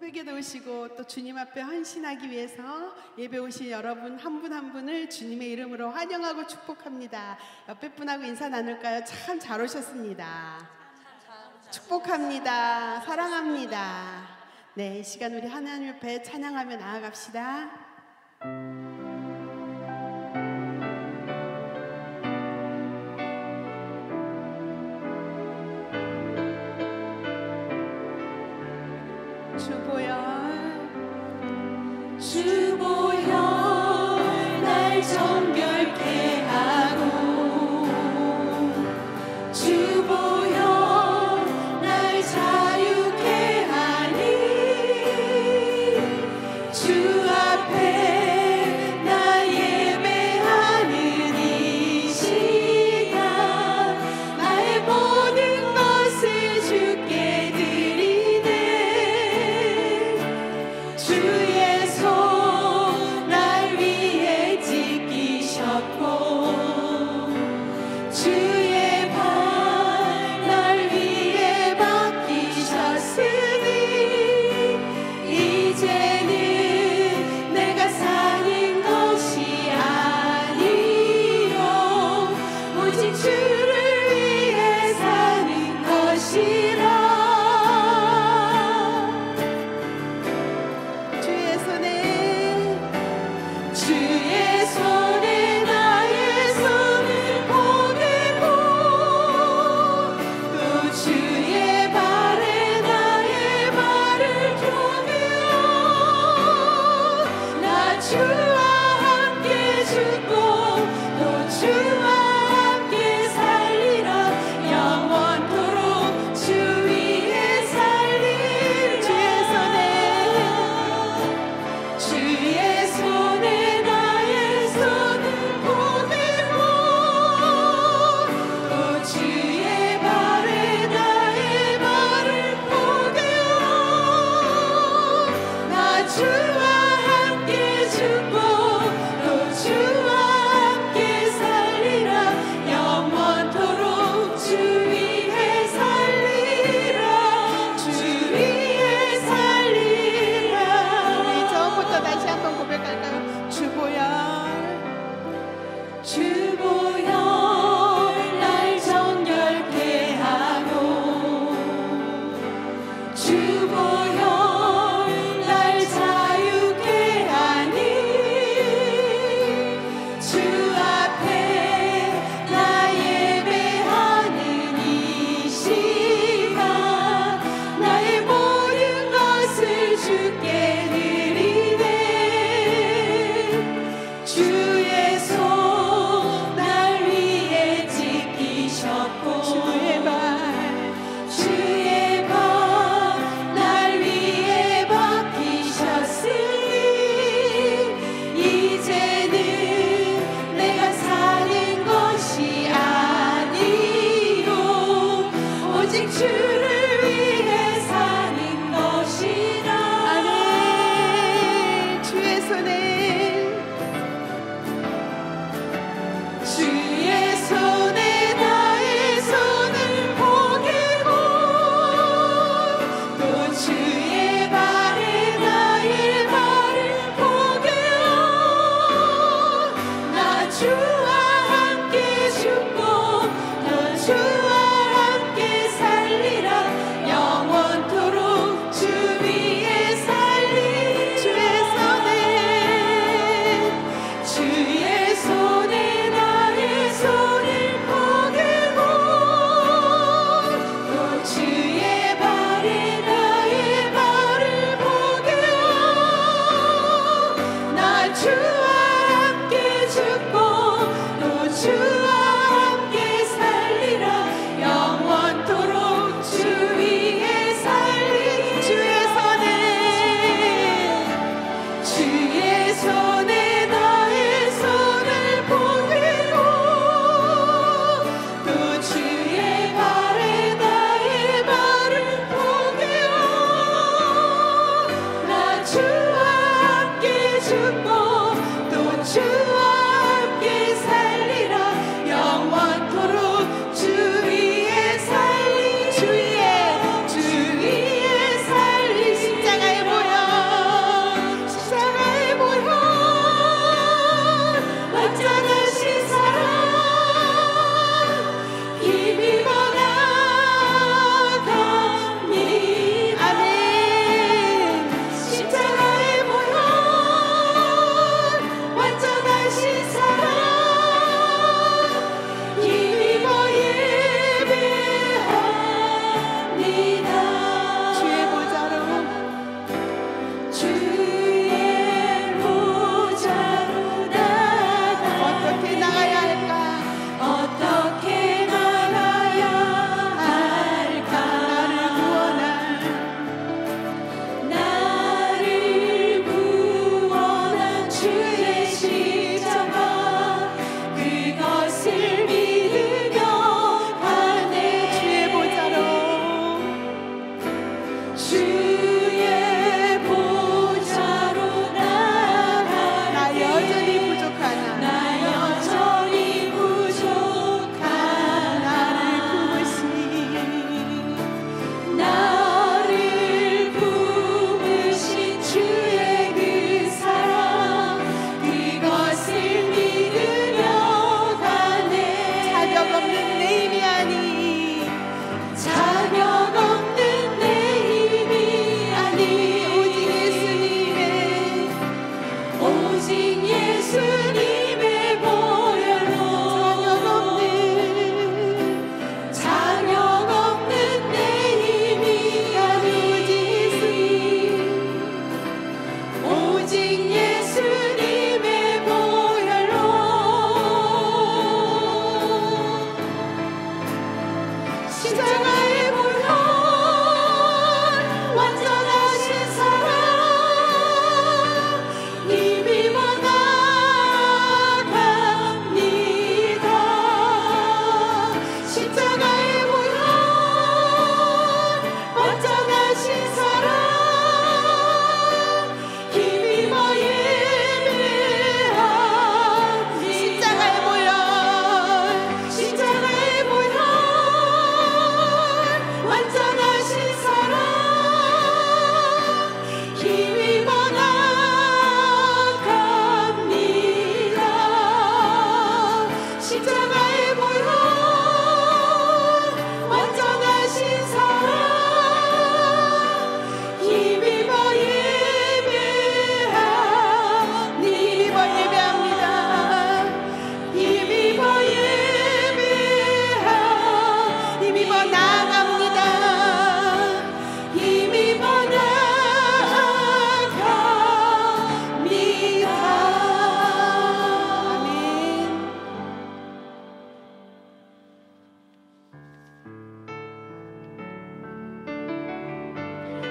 새벽에도 오시고 또 주님 앞에 헌신하기 위해서 예배 오신 여러분 한 분 한 분을 주님의 이름으로 환영하고 축복합니다. 옆에 분하고 인사 나눌까요? 참 잘 오셨습니다. 축복합니다. 사랑합니다. 네, 이 시간 우리 하나님 옆에 찬양하며 나아갑시다. 주보혈 날 정결케 하고 주보혈 날 자유케 하니 주 앞에 나 예배하는 이 시간 나의 모든 것을 주께 드리네 주의 손 날 위해 지키시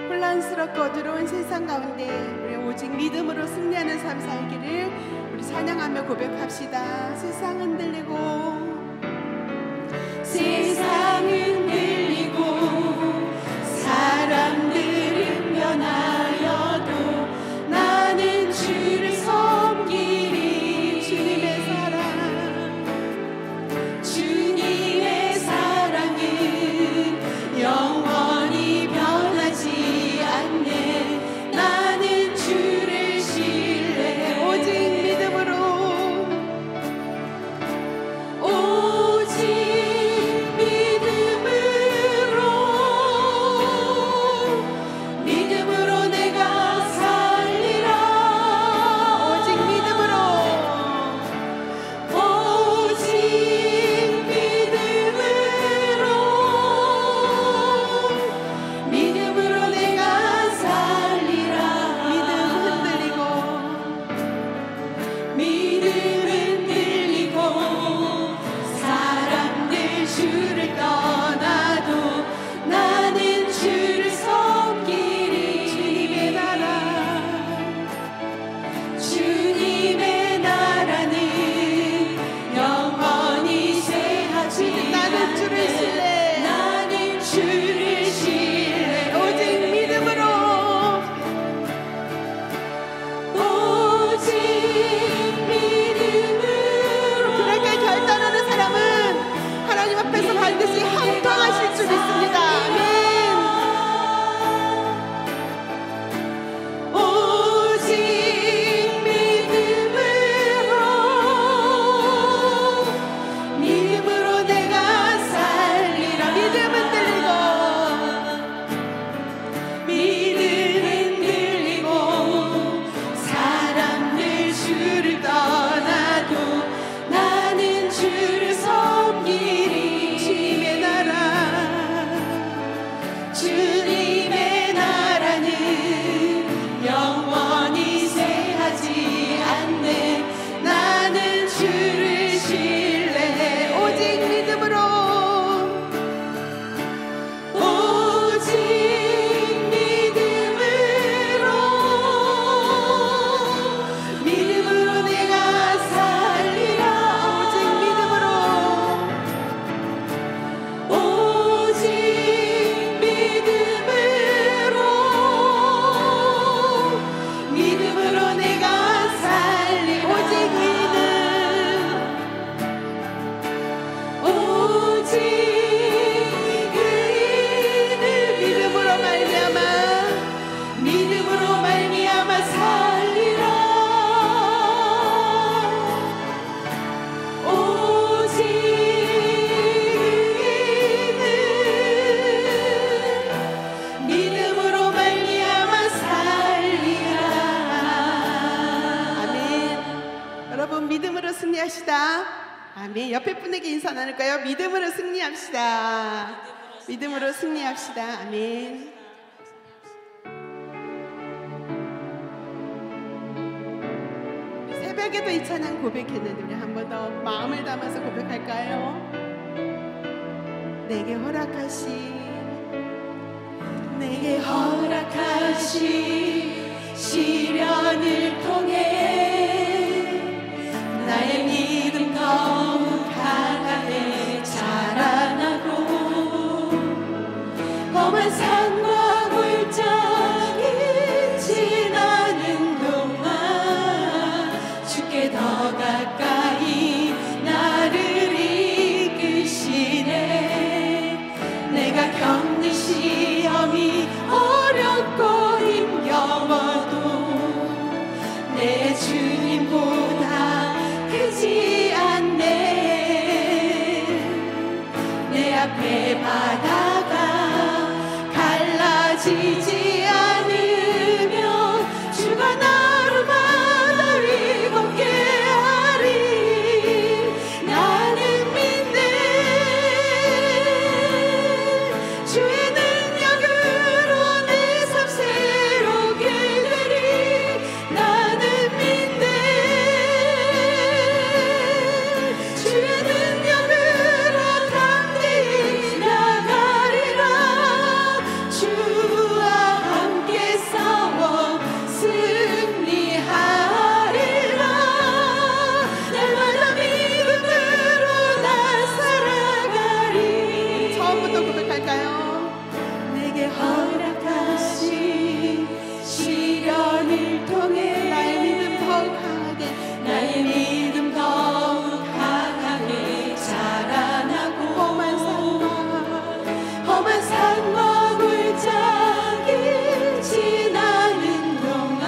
혼란스럽고 어두운 세상 가운데 우리 오직 믿음으로 승리하는 삶 살기를 우리 찬양하며 고백합시다. 세상 흔들리고 세상 흔들리고 사람들은 변하여도 나는 주를 섬기리. 주님의 사랑, 주님의 사랑은 영원히 변하지 않네. 나는 주를 신뢰해. 오직 믿음으로 오직 믿음으로 아멘. 옆에 분에게 인사 나눌까요? 믿음으로 승리합시다. 믿음으로 승리합시다. 아멘. 새벽에도 이 찬양 고백했는데 우리 한 번 더 마음을 담아서 고백할까요? 내게 허락하신 시련을 통해 나의 믿음 더욱 강하게 자라나고 험한 산과 골짜기 지나는 동안 주께 더 가까이 나를 이끄시네. 내가 겪는 시험이 어렵고 힘겨워도 내 주님보다 크지 않네. 내 앞에 바다가 갈라지지 않으며 주가 나를 바다를 걷게 하리. 나는 믿네. 주의 능력으로 내 삶 새롭게 되리. 나는 믿네. 주의 능력으로 담대히 나가리라. 주와 함께 싸워 승리하리라. 날마다 믿음으로 나 살아가리. 처음부터 고백할까요? 내게 허락하신 시련을 통해 나의 믿음 더욱 강하게 나의 믿음 더욱 강하게 자라나고 험한 산과 골짜기 지나는 동안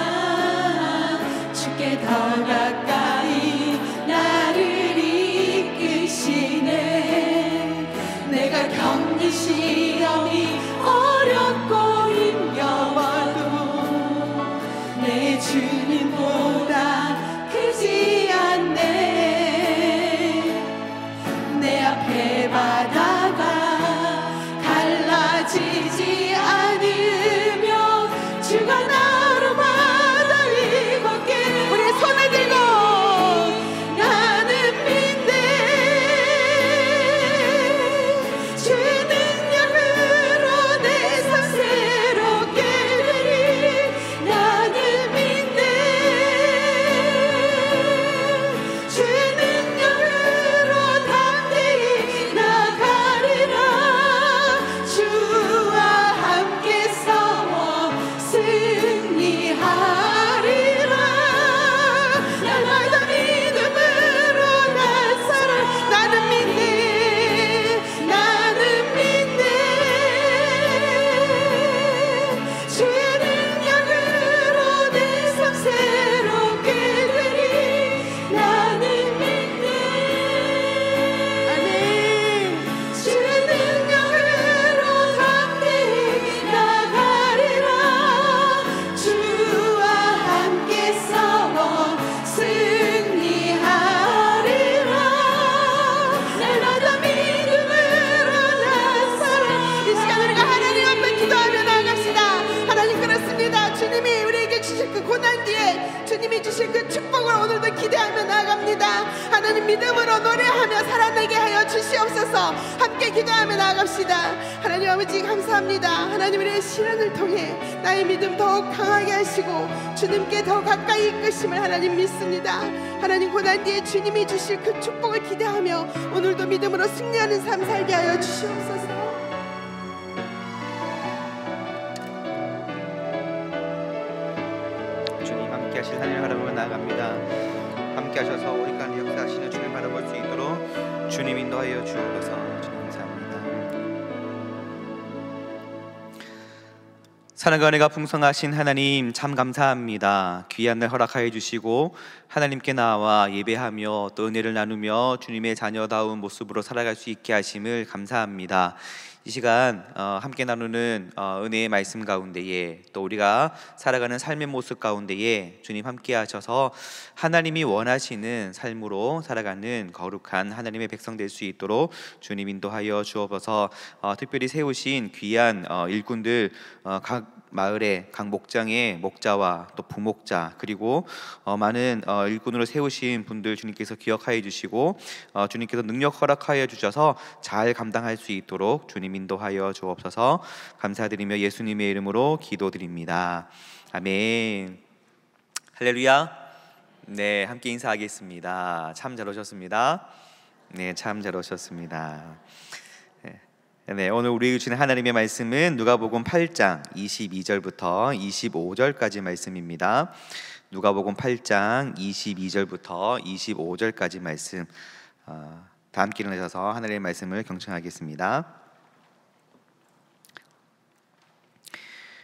주께 더 가까이 나를 이끄시네. 내가 겪는 시험이 어렵고 힘겨워도 내 주님보다 크지 않네. 내 앞에 바다가 갈라지지 않으며 주가 나로 바다 위 걷게. 우리 손을 들고 나는 믿네. 주의 능력으로 내 삶 새롭게 되리. 나는 믿네. 주의 능력으로 담대히 나가리라. 주와 함께 싸워 승리하리라. 날마다 믿음으로 나 살아. 나는 믿네. 나는 믿네. 주의 능력으로 내 삶 새롭게 되리. 나는 믿네. 아멘. 주의 능력으로 담대히 나가리라. 주와 함께 싸워 승리하리라. 날마다 믿음으로 나 살아. 이 시간 우리가 하나님 앞에 기도하며 나아갑시다. 하나님 그렇습니다. 주님이 우리에게 주실 그 고난 뒤에 주님이 주실 그 축복을 오늘도 기대하며 나아갑니다. 하나님 믿음으로 노래하며 살아내게 하여 주시옵소서. 함께 기도하며 나아갑시다. 하나님 아버지 감사합니다. 하나님 우리의 시련을 통해 나의 믿음 더욱 강하게 하시고 주님께 더 가까이 이끄심을 하나님 믿습니다. 하나님 고난 뒤에 주님이 주실 그 축복을 기대하며 오늘도 믿음으로 승리하는 삶 살게 하여 주시옵소서. 주님 함께 하실 하나님 바라보며 나아갑니다. 함께 하셔서 우리 가운데 역사하시는 주님 바라볼 수 있도록 주님 인도하여 주옵소서. 주님 감사합니다. 사랑과 은혜가 풍성하신 하나님 참 감사합니다. 귀한 날 허락하여 주시고 하나님께 나와 예배하며 또 은혜를 나누며 주님의 자녀다운 모습으로 살아갈 수 있게 하심을 감사합니다. 이 시간 함께 나누는 은혜의 말씀 가운데에 또 우리가 살아가는 삶의 모습 가운데에 주님 함께 하셔서 하나님이 원하시는 삶으로 살아가는 거룩한 하나님의 백성 될 수 있도록 주님 인도하여 주옵소서. 특별히 세우신 귀한 일꾼들, 각 마을의 각 목장의 목자와 또 부목자, 그리고 많은 일꾼으로 세우신 분들 주님께서 기억하여 주시고 주님께서 능력 허락하여 주셔서 잘 감당할 수 있도록 주님 인도하여 주옵소서. 감사드리며 예수님의 이름으로 기도드립니다. 아멘. 할렐루야. 네, 함께 인사하겠습니다. 참 잘 오셨습니다. 네, 참 잘 오셨습니다. 네, 오늘 우리 주신 하나님의 말씀은 누가복음 8장 22절부터 25절까지 말씀입니다. 누가복음 8장 22절부터 25절까지 말씀, 다 함께 일어나셔서 하나님의 말씀을 경청하겠습니다.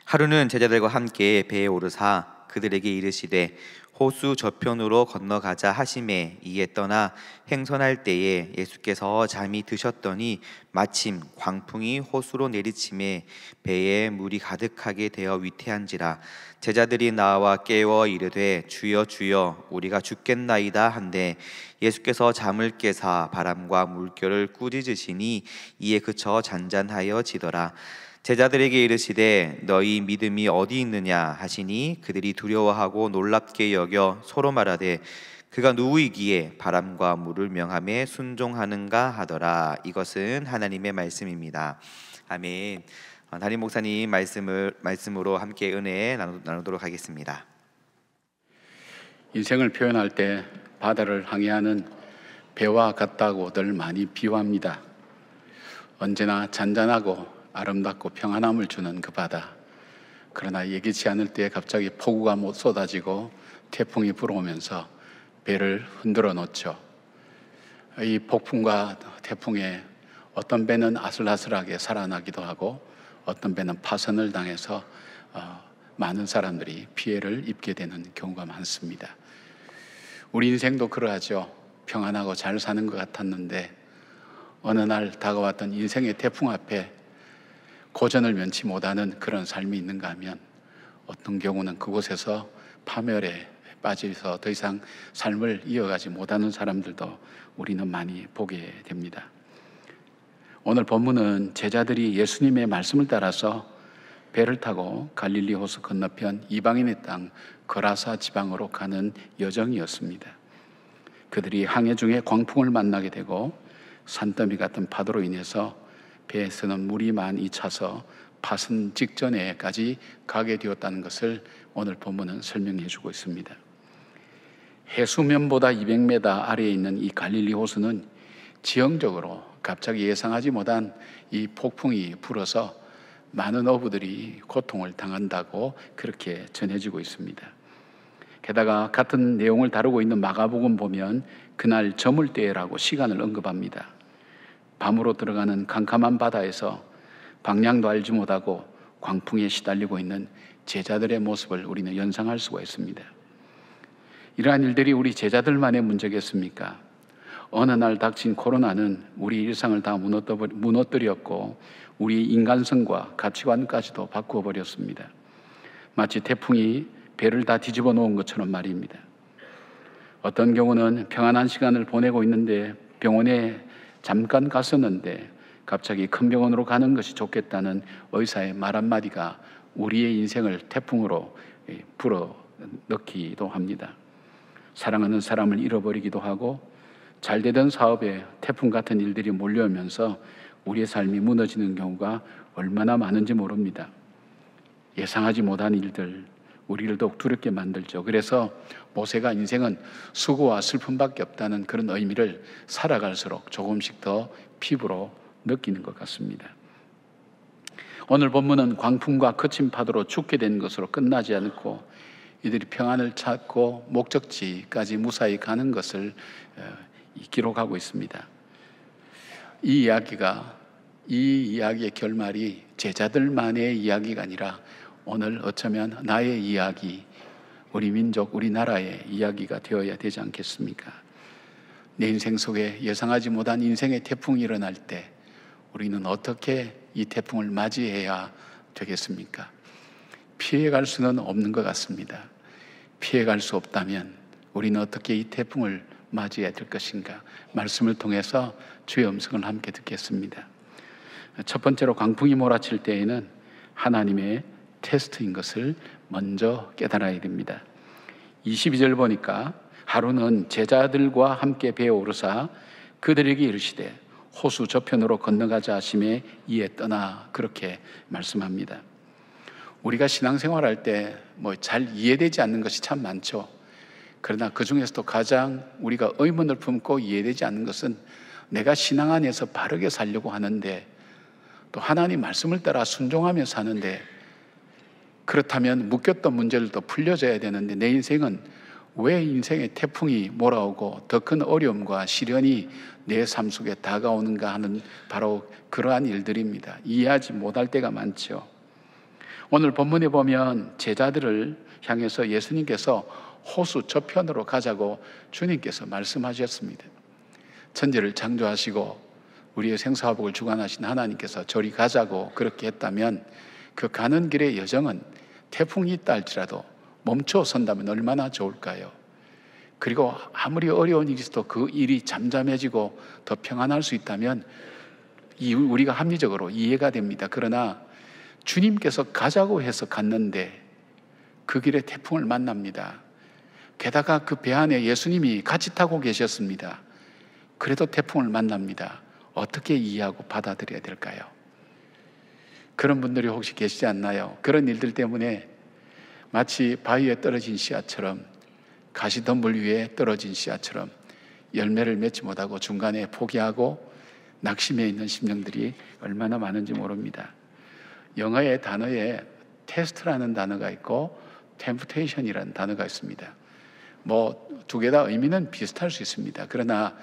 하루는 제자들과 함께 배에 오르사 그들에게 이르시되 호수 저편으로 건너가자 하심에 이에 떠나 행선할 때에 예수께서 잠이 드셨더니 마침 광풍이 호수로 내리침에 배에 물이 가득하게 되어 위태한지라. 제자들이 나와 깨워 이르되 주여 주여 우리가 죽겠나이다 한데 예수께서 잠을 깨사 바람과 물결을 꾸짖으시니 이에 그쳐 잔잔하여 지더라. 제자들에게 이르시되 너희 믿음이 어디 있느냐 하시니 그들이 두려워하고 놀랍게 여겨 서로 말하되 그가 누구이기에 바람과 물을 명함에 순종하는가 하더라. 이것은 하나님의 말씀입니다. 아멘. 담임 목사님 말씀으로 함께 은혜 나누도록 하겠습니다. 인생을 표현할 때 바다를 항해하는 배와 같다고들 많이 비유합니다. 언제나 잔잔하고 아름답고 평안함을 주는 그 바다. 그러나 예기치 않을 때 갑자기 폭우가 못 쏟아지고 태풍이 불어오면서 배를 흔들어 놓죠. 이 폭풍과 태풍에 어떤 배는 아슬아슬하게 살아나기도 하고 어떤 배는 파선을 당해서 많은 사람들이 피해를 입게 되는 경우가 많습니다. 우리 인생도 그러하죠. 평안하고 잘 사는 것 같았는데 어느 날 다가왔던 인생의 태풍 앞에 고전을 면치 못하는 그런 삶이 있는가 하면 어떤 경우는 그곳에서 파멸에 빠져서 더 이상 삶을 이어가지 못하는 사람들도 우리는 많이 보게 됩니다. 오늘 본문은 제자들이 예수님의 말씀을 따라서 배를 타고 갈릴리 호수 건너편 이방인의 땅 거라사 지방으로 가는 여정이었습니다. 그들이 항해 중에 광풍을 만나게 되고 산더미 같은 파도로 인해서 배에서는 물이 많이 차서 파선 직전에까지 가게 되었다는 것을 오늘 본문은 설명해 주고 있습니다. 해수면보다 200m 아래에 있는 이 갈릴리 호수는 지형적으로 갑자기 예상하지 못한 이 폭풍이 불어서 많은 어부들이 고통을 당한다고 그렇게 전해지고 있습니다. 게다가 같은 내용을 다루고 있는 마가복음 보면 그날 저물 때라고 시간을 언급합니다. 밤으로 들어가는 캄캄한 바다에서 방향도 알지 못하고 광풍에 시달리고 있는 제자들의 모습을 우리는 연상할 수가 있습니다. 이러한 일들이 우리 제자들만의 문제겠습니까? 어느 날 닥친 코로나는 우리 일상을 다 무너뜨렸고 우리 인간성과 가치관까지도 바꾸어 버렸습니다. 마치 태풍이 배를 다 뒤집어 놓은 것처럼 말입니다. 어떤 경우는 평안한 시간을 보내고 있는데 병원에 잠깐 갔었는데 갑자기 큰 병원으로 가는 것이 좋겠다는 의사의 말 한마디가 우리의 인생을 태풍으로 불어넣기도 합니다. 사랑하는 사람을 잃어버리기도 하고 잘되던 사업에 태풍 같은 일들이 몰려오면서 우리의 삶이 무너지는 경우가 얼마나 많은지 모릅니다. 예상하지 못한 일들 우리를 더욱 두렵게 만들죠. 그래서 모세가 인생은 수고와 슬픔밖에 없다는 그런 의미를 살아갈수록 조금씩 더 피부로 느끼는 것 같습니다. 오늘 본문은 광풍과 거친 파도로 죽게 된 것으로 끝나지 않고 이들이 평안을 찾고 목적지까지 무사히 가는 것을 기록하고 있습니다. 이 이야기의 결말이 제자들만의 이야기가 아니라 오늘 어쩌면 나의 이야기, 우리 민족, 우리나라의 이야기가 되어야 되지 않겠습니까? 내 인생 속에 예상하지 못한 인생의 태풍이 일어날 때 우리는 어떻게 이 태풍을 맞이해야 되겠습니까? 피해갈 수는 없는 것 같습니다. 피해갈 수 없다면 우리는 어떻게 이 태풍을 맞이해야 될 것인가? 말씀을 통해서 주의 음성을 함께 듣겠습니다. 첫 번째로, 강풍이 몰아칠 때에는 하나님의 테스트인 것을 먼저 깨달아야 됩니다. 22절 보니까 하루는 제자들과 함께 배에 오르사 그들에게 이르시되 호수 저편으로 건너가자 하심에 이에 떠나, 그렇게 말씀합니다. 우리가 신앙생활할 때 잘 이해되지 않는 것이 참 많죠. 그러나 그 중에서도 가장 우리가 의문을 품고 이해되지 않는 것은 내가 신앙 안에서 바르게 살려고 하는데, 또 하나님 말씀을 따라 순종하며 사는데, 그렇다면 묶였던 문제들도 풀려져야 되는데 내 인생은 왜 인생의 태풍이 몰아오고 더 큰 어려움과 시련이 내 삶 속에 다가오는가 하는 바로 그러한 일들입니다. 이해하지 못할 때가 많죠. 오늘 본문에 보면 제자들을 향해서 예수님께서 호수 저편으로 가자고 주님께서 말씀하셨습니다. 천지를 창조하시고 우리의 생사화복을 주관하신 하나님께서 저리 가자고 그렇게 했다면, 그 가는 길의 여정은 태풍이 있다 할지라도 멈춰 선다면 얼마나 좋을까요? 그리고 아무리 어려운 일이 있어도 그 일이 잠잠해지고 더 평안할 수 있다면 우리가 합리적으로 이해가 됩니다. 그러나 주님께서 가자고 해서 갔는데 그 길에 태풍을 만납니다. 게다가 그 배 안에 예수님이 같이 타고 계셨습니다. 그래도 태풍을 만납니다. 어떻게 이해하고 받아들여야 될까요? 그런 분들이 혹시 계시지 않나요? 그런 일들 때문에 마치 바위에 떨어진 씨앗처럼, 가시덤불 위에 떨어진 씨앗처럼 열매를 맺지 못하고 중간에 포기하고 낙심해 있는 심령들이 얼마나 많은지 모릅니다. 영어의 단어에 테스트라는 단어가 있고 템프테이션이라는 단어가 있습니다. 두 개 다 의미는 비슷할 수 있습니다. 그러나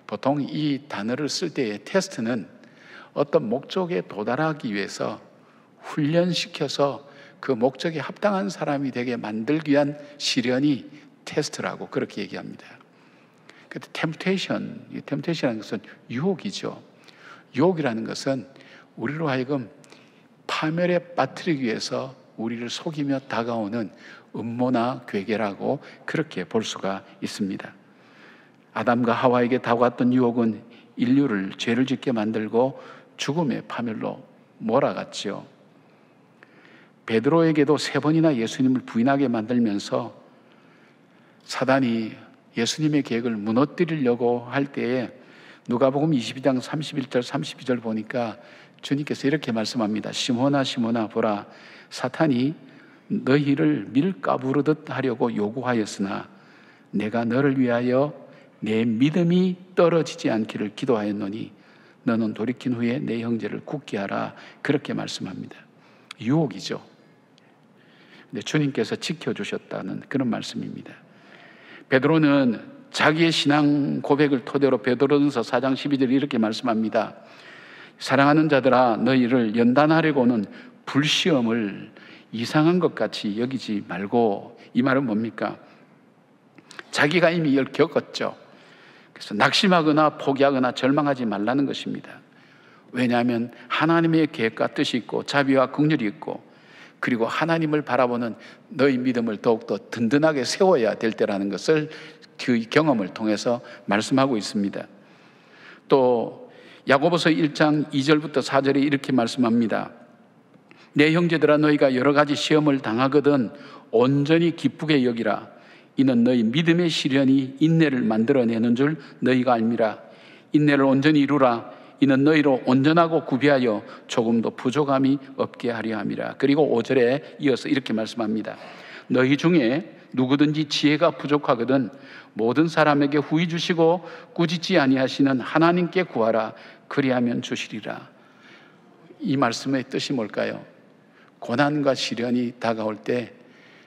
보통 이 단어를 쓸 때의 테스트는 어떤 목적에 도달하기 위해서 훈련시켜서 그 목적에 합당한 사람이 되게 만들기 위한 시련이 테스트라고 그렇게 얘기합니다. 근데 템프테이션이라는 것은 유혹이죠. 유혹이라는 것은 우리로 하여금 파멸에 빠뜨리기 위해서 우리를 속이며 다가오는 음모나 괴계라고 그렇게 볼 수가 있습니다. 아담과 하와에게 다가왔던 유혹은 인류를 죄를 짓게 만들고 죽음의 파멸로 몰아갔지요. 베드로에게도 3번이나 예수님을 부인하게 만들면서 사단이 예수님의 계획을 무너뜨리려고 할 때에 누가복음 22장 31절 32절 보니까 주님께서 이렇게 말씀합니다. 시몬아 시몬아 보라, 사탄이 너희를 밀가부르듯 하려고 요구하였으나 내가 너를 위하여 내 믿음이 떨어지지 않기를 기도하였노니 너는 돌이킨 후에 내 형제를 굳게 하라, 그렇게 말씀합니다. 유혹이죠. 근데 주님께서 지켜주셨다는 그런 말씀입니다. 베드로는 자기의 신앙 고백을 토대로 베드로전서 4장 12절에 이렇게 말씀합니다. 사랑하는 자들아, 너희를 연단하려고는 불시험을 이상한 것 같이 여기지 말고. 이 말은 뭡니까? 자기가 이미 이걸 겪었죠. 그래서 낙심하거나 포기하거나 절망하지 말라는 것입니다. 왜냐하면 하나님의 계획과 뜻이 있고 자비와 긍휼이 있고, 그리고 하나님을 바라보는 너희 믿음을 더욱더 든든하게 세워야 될 때라는 것을 그 경험을 통해서 말씀하고 있습니다. 또 야고보서 1장 2절부터 4절에 이렇게 말씀합니다. 내 형제들아, 너희가 여러 가지 시험을 당하거든 온전히 기쁘게 여기라. 이는 너희 믿음의 시련이 인내를 만들어내는 줄 너희가 알미라. 인내를 온전히 이루라. 이는 너희로 온전하고 구비하여 조금도 부족함이 없게 하려 함이라. 그리고 5절에 이어서 이렇게 말씀합니다. 너희 중에 누구든지 지혜가 부족하거든 모든 사람에게 후히 주시고 꾸짖지 아니하시는 하나님께 구하라. 그리하면 주시리라. 이 말씀의 뜻이 뭘까요? 고난과 시련이 다가올 때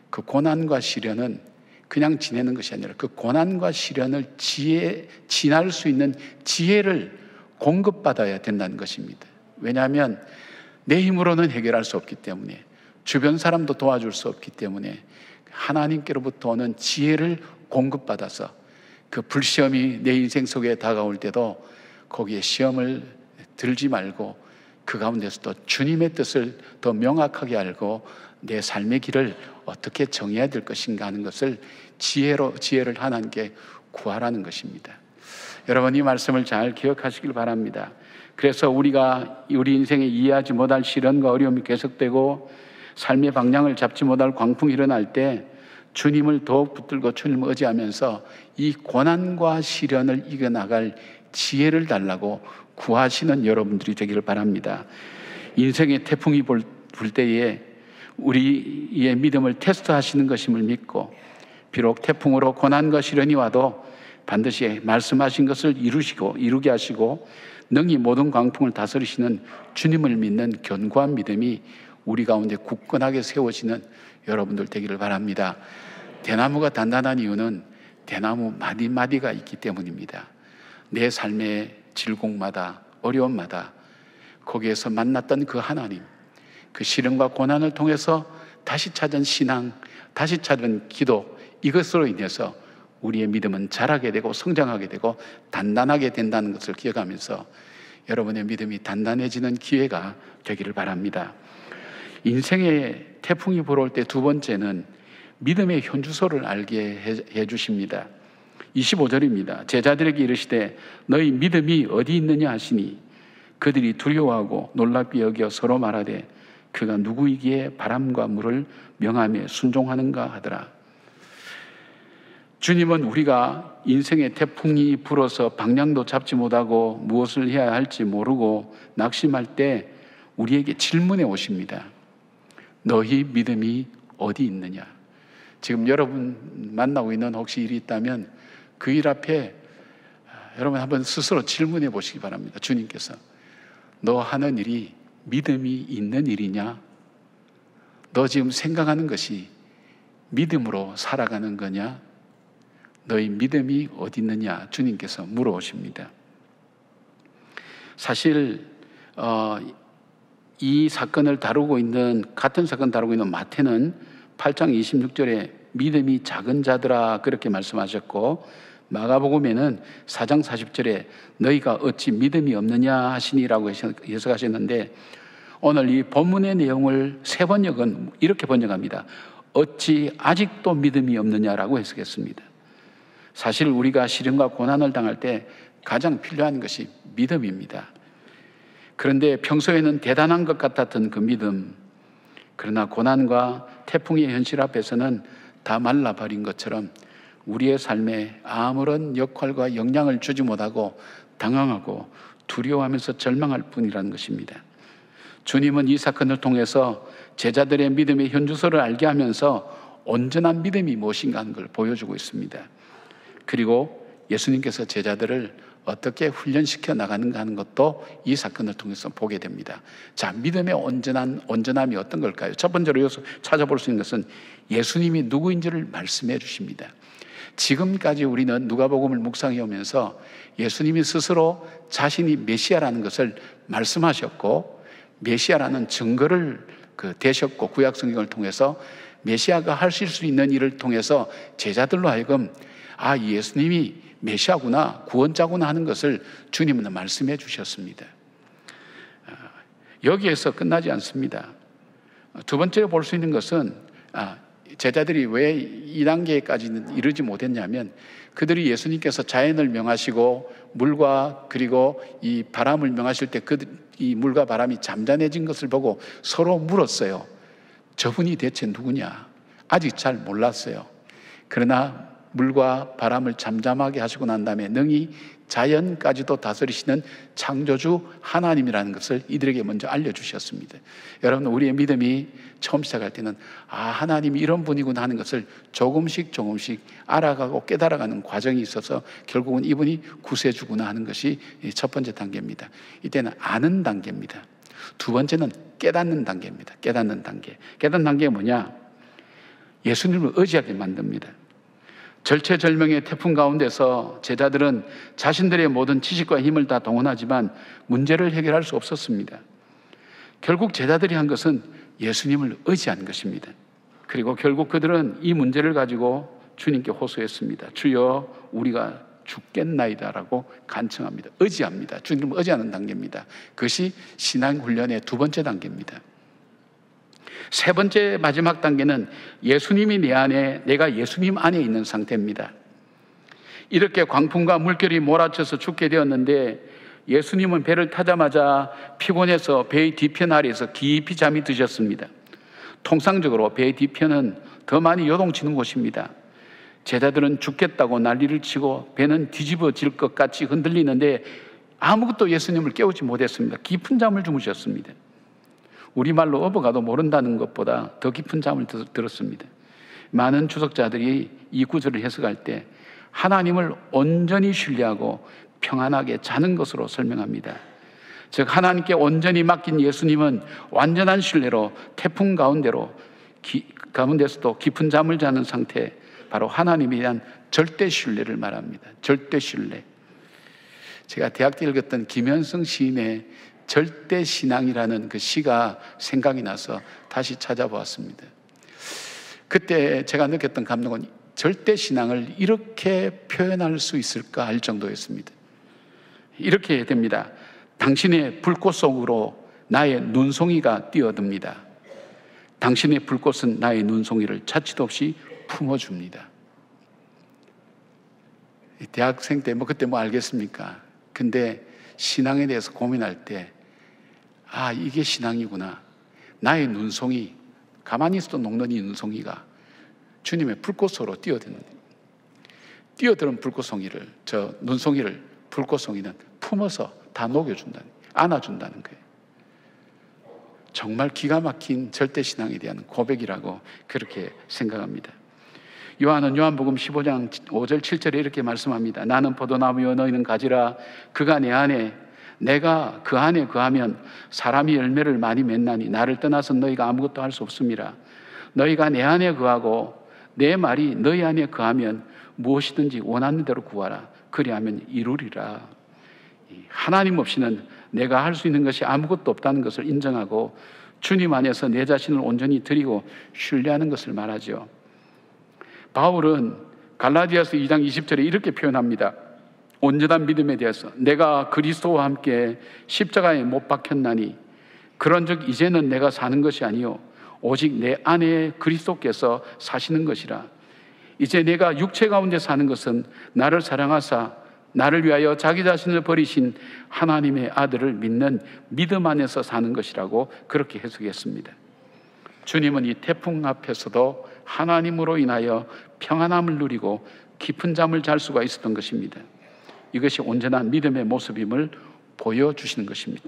그 고난과 시련은 그냥 지내는 것이 아니라 그 고난과 시련을 지날 수 있는 지혜를 공급받아야 된다는 것입니다. 왜냐하면 내 힘으로는 해결할 수 없기 때문에, 주변 사람도 도와줄 수 없기 때문에 하나님께로부터 오는 지혜를 공급받아서 그 불시험이 내 인생 속에 다가올 때도 거기에 시험을 들지 말고 그 가운데서도 주님의 뜻을 더 명확하게 알고 내 삶의 길을 어떻게 정해야 될 것인가 하는 것을 지혜를 하나님께 구하라는 것입니다. 여러분, 이 말씀을 잘 기억하시길 바랍니다. 그래서 우리가 우리 인생에 이해하지 못할 시련과 어려움이 계속되고 삶의 방향을 잡지 못할 광풍이 일어날 때 주님을 더욱 붙들고 주님을 의지하면서 이 고난과 시련을 이겨나갈 지혜를 달라고 구하시는 여러분들이 되기를 바랍니다. 인생의 태풍이 불 때에 우리의 믿음을 테스트하시는 것임을 믿고, 비록 태풍으로 고난과 시련이 와도 반드시 말씀하신 것을 이루게 하시고 능히 모든 광풍을 다스리시는 주님을 믿는 견고한 믿음이 우리 가운데 굳건하게 세워지는 여러분들 되기를 바랍니다. 대나무가 단단한 이유는 대나무 마디마디가 있기 때문입니다. 내 삶의 질곡마다, 어려움마다 거기에서 만났던 그 하나님, 그 시련과 고난을 통해서 다시 찾은 신앙, 다시 찾은 기도, 이것으로 인해서 우리의 믿음은 자라게 되고 성장하게 되고 단단하게 된다는 것을 기억하면서 여러분의 믿음이 단단해지는 기회가 되기를 바랍니다. 인생의 태풍이 불어올 때 두 번째는 믿음의 현주소를 알게 해 주십니다. 25절입니다. 제자들에게 이르시되 너희 믿음이 어디 있느냐 하시니 그들이 두려워하고 놀랍게 여겨 서로 말하되 그가 누구이기에 바람과 물을 명하며 순종하는가 하더라. 주님은 우리가 인생의 태풍이 불어서 방향도 잡지 못하고 무엇을 해야 할지 모르고 낙심할 때 우리에게 질문해 오십니다. 너희 믿음이 어디 있느냐? 지금 여러분 만나고 있는 혹시 일이 있다면 그 일 앞에 여러분 한번 스스로 질문해 보시기 바랍니다. 주님께서 너 하는 일이 믿음이 있는 일이냐? 너 지금 생각하는 것이 믿음으로 살아가는 거냐? 너희 믿음이 어디 있느냐? 주님께서 물어오십니다. 사실 이 사건을 다루고 있는, 같은 사건 다루고 있는 마태는 8장 26절에 믿음이 작은 자들아 그렇게 말씀하셨고, 마가복음에는 4장 40절에 너희가 어찌 믿음이 없느냐 하시니라고 해석하셨는데, 오늘 이 본문의 내용을 세 번역은 이렇게 번역합니다. 어찌 아직도 믿음이 없느냐라고 해석했습니다. 사실 우리가 시련과 고난을 당할 때 가장 필요한 것이 믿음입니다. 그런데 평소에는 대단한 것 같았던 그 믿음, 그러나 고난과 태풍의 현실 앞에서는 다 말라버린 것처럼 우리의 삶에 아무런 역할과 영향을 주지 못하고 당황하고 두려워하면서 절망할 뿐이라는 것입니다. 주님은 이 사건을 통해서 제자들의 믿음의 현주소를 알게 하면서 온전한 믿음이 무엇인가 하는 걸 보여주고 있습니다. 그리고 예수님께서 제자들을 어떻게 훈련시켜 나가는가 하는 것도 이 사건을 통해서 보게 됩니다. 자, 믿음의 온전함이 어떤 걸까요? 첫 번째로 여기서 찾아볼 수 있는 것은 예수님이 누구인지를 말씀해 주십니다. 지금까지 우리는 누가복음을 묵상해 오면서 예수님이 스스로 자신이 메시아라는 것을 말씀하셨고, 메시아라는 증거를 대셨고, 구약성경을 통해서 메시아가 하실 수 있는 일을 통해서 제자들로 하여금 아, 예수님이 메시아구나, 구원자구나 하는 것을 주님은 말씀해 주셨습니다. 여기에서 끝나지 않습니다. 두 번째로 볼 수 있는 것은 제자들이 왜 이 단계까지는 이르지 못했냐면, 그들이 예수님께서 자연을 명하시고 물과 그리고 이 바람을 명하실 때 이 물과 바람이 잠잠해진 것을 보고 서로 물었어요. 저분이 대체 누구냐? 아직 잘 몰랐어요. 그러나 물과 바람을 잠잠하게 하시고 난 다음에 능히 자연까지도 다스리시는 창조주 하나님이라는 것을 이들에게 먼저 알려주셨습니다. 여러분, 우리의 믿음이 처음 시작할 때는 하나님이 이런 분이구나 하는 것을 조금씩 알아가고 깨달아가는 과정이 있어서 결국은 이분이 구세주구나 하는 것이 첫 번째 단계입니다. 이때는 아는 단계입니다. 두 번째는 깨닫는 단계입니다. 깨닫는 단계가 뭐냐? 예수님을 의지하게 만듭니다. 절체절명의 태풍 가운데서 제자들은 자신들의 모든 지식과 힘을 다 동원하지만 문제를 해결할 수 없었습니다. 결국 제자들이 한 것은 예수님을 의지한 것입니다. 그리고 결국 그들은 이 문제를 가지고 주님께 호소했습니다. 주여, 우리가 죽겠나이다라고 간청합니다. 의지합니다. 주님을 의지하는 단계입니다. 그것이 신앙훈련의 두 번째 단계입니다. 세 번째 마지막 단계는 예수님이 내 안에, 내가 예수님 안에 있는 상태입니다. 이렇게 광풍과 물결이 몰아쳐서 죽게 되었는데 예수님은 배를 타자마자 피곤해서 배의 뒤편 아래에서 깊이 잠이 드셨습니다. 통상적으로 배의 뒤편은 더 많이 요동치는 곳입니다. 제자들은 죽겠다고 난리를 치고 배는 뒤집어질 것 같이 흔들리는데 아무것도 예수님을 깨우지 못했습니다. 깊은 잠을 주무셨습니다. 우리말로 업어가도 모른다는 것보다 더 깊은 잠을 들었습니다. 많은 주석자들이 이 구절을 해석할 때 하나님을 온전히 신뢰하고 평안하게 자는 것으로 설명합니다. 즉 하나님께 온전히 맡긴 예수님은 완전한 신뢰로 태풍 가운데서도 깊은 잠을 자는 상태, 바로 하나님에 대한 절대 신뢰를 말합니다. 절대 신뢰. 제가 대학 때 읽었던 김현성 시인의 절대 신앙이라는 그 시가 생각이 나서 다시 찾아보았습니다. 그때 제가 느꼈던 감동은 절대 신앙을 이렇게 표현할 수 있을까 할 정도였습니다. 이렇게 됩니다. 당신의 불꽃 속으로 나의 눈송이가 뛰어듭니다. 당신의 불꽃은 나의 눈송이를 자취도 없이 품어줍니다. 대학생 때 그때 알겠습니까? 근데 신앙에 대해서 고민할 때 이게 신앙이구나. 나의 눈송이, 가만히 있어도 녹는 이 눈송이가 주님의 불꽃으로 뛰어드는 불꽃송이를, 저 눈송이를 불꽃송이는 품어서 다 녹여준다는, 안아준다는 거예요. 정말 기가 막힌 절대신앙에 대한 고백이라고 그렇게 생각합니다. 요한은 요한복음 15장 5절 7절에 이렇게 말씀합니다. 나는 포도나무요 너희는 가지라. 그가 내 안에, 내가 그 안에 거하면 사람이 열매를 많이 맺나니 나를 떠나서 너희가 아무것도 할 수 없습니다. 너희가 내 안에 거하고 내 말이 너희 안에 거하면 무엇이든지 원하는 대로 구하라. 그리하면 이루리라. 하나님 없이는 내가 할 수 있는 것이 아무것도 없다는 것을 인정하고 주님 안에서 내 자신을 온전히 드리고 신뢰하는 것을 말하죠. 바울은 갈라디아서 2장 20절에 이렇게 표현합니다. 온전한 믿음에 대해서 내가 그리스도와 함께 십자가에 못 박혔나니 그런즉 이제는 내가 사는 것이 아니요 오직 내 안에 그리스도께서 사시는 것이라. 이제 내가 육체 가운데 사는 것은 나를 사랑하사 나를 위하여 자기 자신을 버리신 하나님의 아들을 믿는 믿음 안에서 사는 것이라고 그렇게 해석했습니다. 주님은 이 태풍 앞에서도 하나님으로 인하여 평안함을 누리고 깊은 잠을 잘 수가 있었던 것입니다. 이것이 온전한 믿음의 모습임을 보여주시는 것입니다.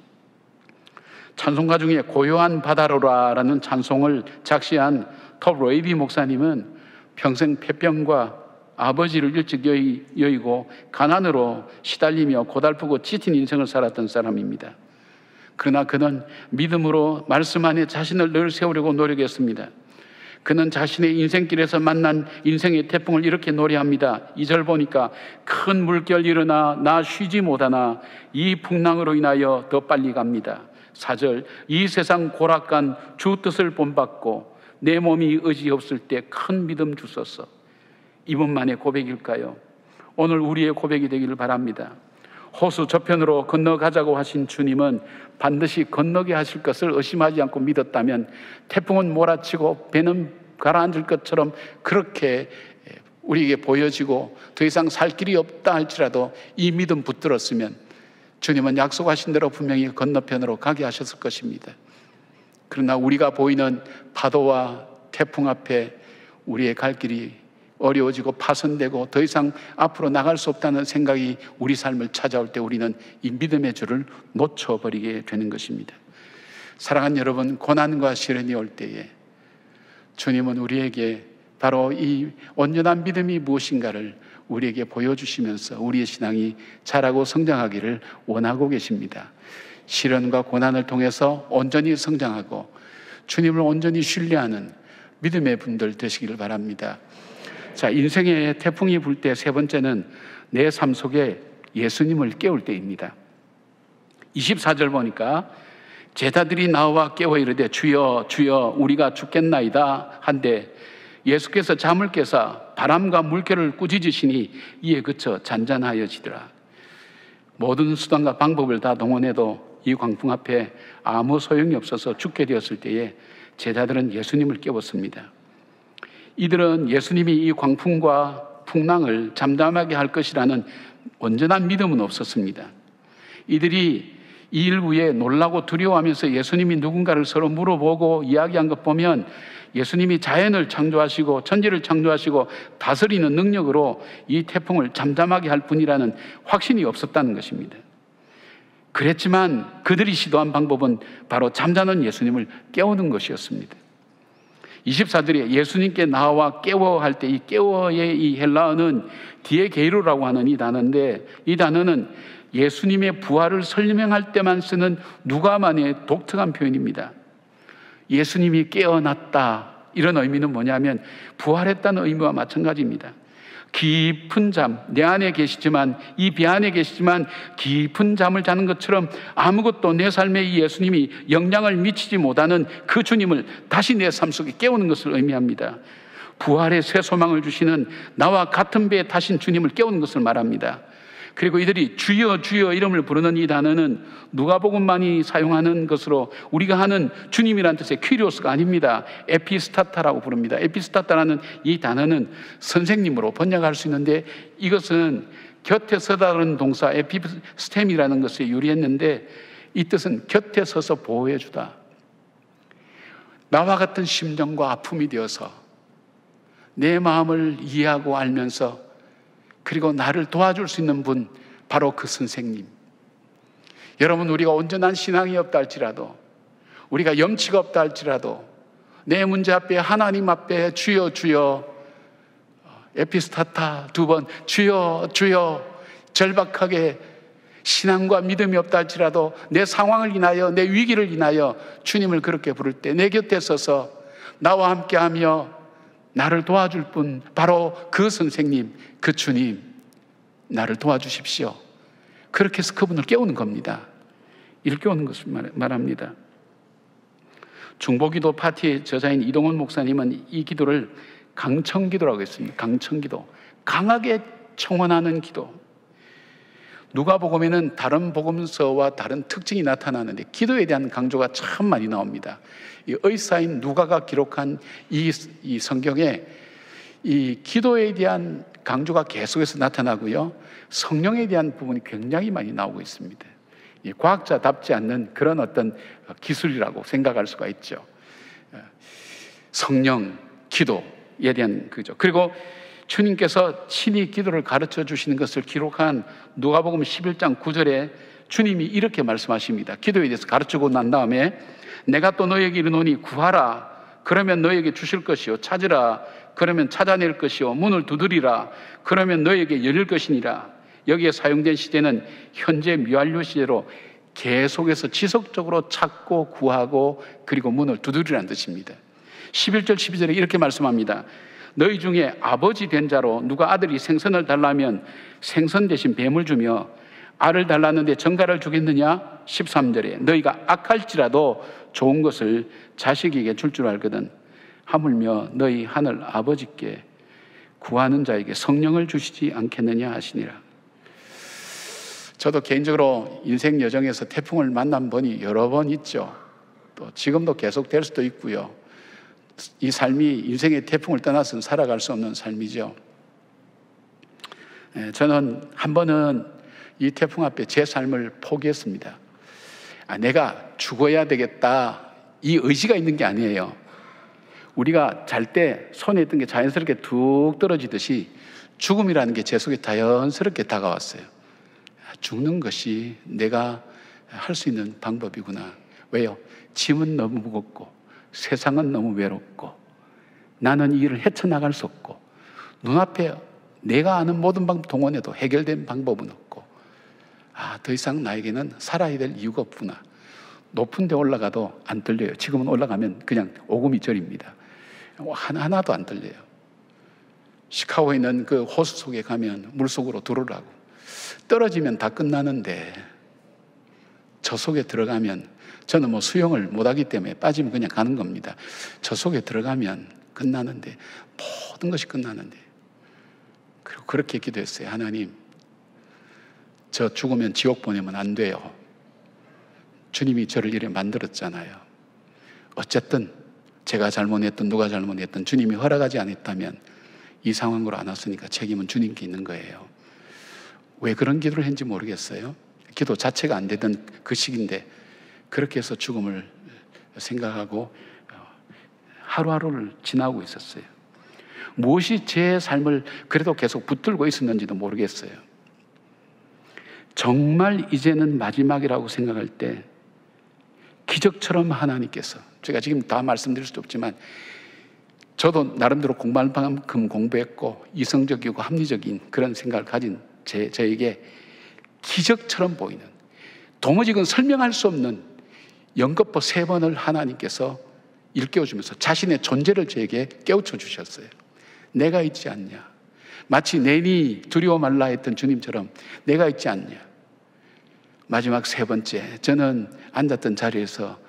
찬송가 중에 고요한 바다로라라는 찬송을 작시한 톱 레이비 목사님은 평생 폐병과 아버지를 일찍 여의고 가난으로 시달리며 고달프고 지친 인생을 살았던 사람입니다. 그러나 그는 믿음으로 말씀 안에 자신을 늘 세우려고 노력했습니다. 그는 자신의 인생길에서 만난 인생의 태풍을 이렇게 노래합니다. 2절 보니까 큰 물결 일어나 나 쉬지 못하나 이 풍랑으로 인하여 더 빨리 갑니다. 4절 이 세상 고락간 주 뜻을 본받고 내 몸이 의지 없을 때 큰 믿음 주소서. 이분만의 고백일까요? 오늘 우리의 고백이 되기를 바랍니다. 호수 저편으로 건너가자고 하신 주님은 반드시 건너게 하실 것을 의심하지 않고 믿었다면 태풍은 몰아치고 배는 가라앉을 것처럼 그렇게 우리에게 보여지고 더 이상 살 길이 없다 할지라도 이 믿음 붙들었으면 주님은 약속하신 대로 분명히 건너편으로 가게 하셨을 것입니다. 그러나 우리가 보이는 파도와 태풍 앞에 우리의 갈 길이 어려워지고 파손되고 더 이상 앞으로 나갈 수 없다는 생각이 우리 삶을 찾아올 때 우리는 이 믿음의 줄을 놓쳐버리게 되는 것입니다. 사랑하는 여러분, 고난과 시련이 올 때에 주님은 우리에게 바로 이 온전한 믿음이 무엇인가를 우리에게 보여주시면서 우리의 신앙이 자라고 성장하기를 원하고 계십니다. 시련과 고난을 통해서 온전히 성장하고 주님을 온전히 신뢰하는 믿음의 분들 되시기를 바랍니다. 자, 인생의 태풍이 불 때 세 번째는 내 삶 속에 예수님을 깨울 때입니다. 24절 보니까 제자들이 나와 깨워 이르되 주여 주여 우리가 죽겠나이다 한데 예수께서 잠을 깨사 바람과 물결을 꾸짖으시니 이에 그쳐 잔잔하여지더라. 모든 수단과 방법을 다 동원해도 이 광풍 앞에 아무 소용이 없어서 죽게 되었을 때에 제자들은 예수님을 깨웠습니다. 이들은 예수님이 이 광풍과 풍랑을 잠잠하게 할 것이라는 온전한 믿음은 없었습니다. 이들이 이 일 후에 놀라고 두려워하면서 예수님이 누군가를 서로 물어보고 이야기한 것 보면 예수님이 자연을 창조하시고 천지를 창조하시고 다스리는 능력으로 이 태풍을 잠잠하게 할 뿐이라는 확신이 없었다는 것입니다. 그랬지만 그들이 시도한 방법은 바로 잠자는 예수님을 깨우는 것이었습니다. 24절에 예수님께 나와 깨워 할 때 이 깨워의 이 헬라어는 디에게이로라고 하는 이 단어인데, 이 단어는 예수님의 부활을 설명할 때만 쓰는 누가만의 독특한 표현입니다. 예수님이 깨어났다, 이런 의미는 뭐냐면 부활했다는 의미와 마찬가지입니다. 깊은 잠, 내 안에 계시지만, 이 배 안에 계시지만 깊은 잠을 자는 것처럼 아무것도 내 삶에 이 예수님이 영향을 미치지 못하는 그 주님을 다시 내 삶 속에 깨우는 것을 의미합니다. 부활의 새 소망을 주시는 나와 같은 배에 타신 주님을 깨우는 것을 말합니다. 그리고 이들이 주여 주여 이름을 부르는 이 단어는 누가복음만이 사용하는 것으로 우리가 하는 주님이라는 뜻의 퀴리오스가 아닙니다. 에피스타타라고 부릅니다. 에피스타타라는 이 단어는 선생님으로 번역할 수 있는데, 이것은 곁에 서다라는 동사 에피스템이라는 것에 유리했는데, 이 뜻은 곁에 서서 보호해 주다. 나와 같은 심정과 아픔이 되어서 내 마음을 이해하고 알면서, 그리고 나를 도와줄 수 있는 분, 바로 그 선생님. 여러분, 우리가 온전한 신앙이 없다 할지라도, 우리가 염치가 없다 할지라도, 내 문제 앞에 하나님 앞에 주여 주여, 에피스타타 2번 주여 주여, 절박하게 신앙과 믿음이 없다 할지라도 내 상황을 인하여, 내 위기를 인하여 주님을 그렇게 부를 때 내 곁에 서서 나와 함께하며 나를 도와줄 분, 바로 그 선생님, 그 주님, 나를 도와주십시오. 그렇게 해서 그분을 깨우는 겁니다. 이를 깨우는 것을 말합니다. 중보기도 파티의 저자인 이동원 목사님은 이 기도를 강청기도라고 했습니다. 강청기도, 강하게 청원하는 기도. 누가복음에는 다른 복음서와 다른 특징이 나타나는데 기도에 대한 강조가 참 많이 나옵니다. 이 의사인 누가가 기록한 이 성경에 이 기도에 대한 강조가 계속해서 나타나고요, 성령에 대한 부분이 굉장히 많이 나오고 있습니다. 이 과학자답지 않는 그런 어떤 기술이라고 생각할 수가 있죠. 성령, 기도에 대한 그죠. 그리고 주님께서 친히 기도를 가르쳐 주시는 것을 기록한 누가복음 11장 9절에 주님이 이렇게 말씀하십니다. 기도에 대해서 가르치고 난 다음에 내가 또 너에게 이르노니 구하라 그러면 너에게 주실 것이요, 찾으라 그러면 찾아낼 것이요, 문을 두드리라 그러면 너에게 열릴 것이니라. 여기에 사용된 시제는 현재 미완료 시제로 계속해서 지속적으로 찾고 구하고 그리고 문을 두드리라는 뜻입니다. 11절 12절에 이렇게 말씀합니다. 너희 중에 아버지 된 자로 누가 아들이 생선을 달라면 생선 대신 뱀을 주며 알을 달랐는데 정갈을 주겠느냐? 13절에 너희가 악할지라도 좋은 것을 자식에게 줄 줄 알거든 하물며 너희 하늘 아버지께 구하는 자에게 성령을 주시지 않겠느냐 하시니라. 저도 개인적으로 인생 여정에서 태풍을 만난 번이 여러 번 있죠. 또 지금도 계속 될 수도 있고요. 이 삶이 인생의 태풍을 떠나서는 살아갈 수 없는 삶이죠. 저는 한 번은 이 태풍 앞에 제 삶을 포기했습니다. 내가 죽어야 되겠다, 이 의지가 있는 게 아니에요. 우리가 잘 때 손에 있던 게 자연스럽게 툭 떨어지듯이 죽음이라는 게 제 속에 자연스럽게 다가왔어요. 죽는 것이 내가 할 수 있는 방법이구나. 왜요? 짐은 너무 무겁고 세상은 너무 외롭고 나는 이 일을 헤쳐나갈 수 없고 눈앞에 내가 아는 모든 방법 동원해도 해결된 방법은 없고 더 이상 나에게는 살아야 될 이유가 없구나. 높은 데 올라가도 안 떨려요. 지금은 올라가면 그냥 오금이절입니다. 하나도 안 떨려요. 시카고에 있는 그 호수 속에 가면 물속으로 들어오라고. 떨어지면 다 끝나는데 저 속에 들어가면, 저는 수영을 못하기 때문에 빠지면 그냥 가는 겁니다. 저 속에 들어가면 끝나는데, 모든 것이 끝나는데. 그리고 그렇게 기도했어요. 하나님, 저 죽으면 지옥 보내면 안 돼요. 주님이 저를 이렇게 만들었잖아요. 어쨌든 제가 잘못했든 누가 잘못했든 주님이 허락하지 않았다면 이 상황으로 안 왔으니까 책임은 주님께 있는 거예요. 왜 그런 기도를 했는지 모르겠어요. 기도 자체가 안 되던 그 시기인데 그렇게 해서 죽음을 생각하고 하루하루를 지나고 있었어요. 무엇이 제 삶을 그래도 계속 붙들고 있었는지도 모르겠어요. 정말 이제는 마지막이라고 생각할 때 기적처럼 하나님께서, 제가 지금 다 말씀드릴 수도 없지만 저도 나름대로 공부할 만큼 공부했고 이성적이고 합리적인 그런 생각을 가진 저에게 기적처럼 보이는, 도무지 그건 설명할 수 없는 연거푸 3번을 하나님께서 일깨워주면서 자신의 존재를 저에게 깨우쳐 주셨어요. 내가 있지 않냐, 마치 내니 두려워 말라 했던 주님처럼 내가 있지 않냐. 마지막 3번째, 저는 앉았던 자리에서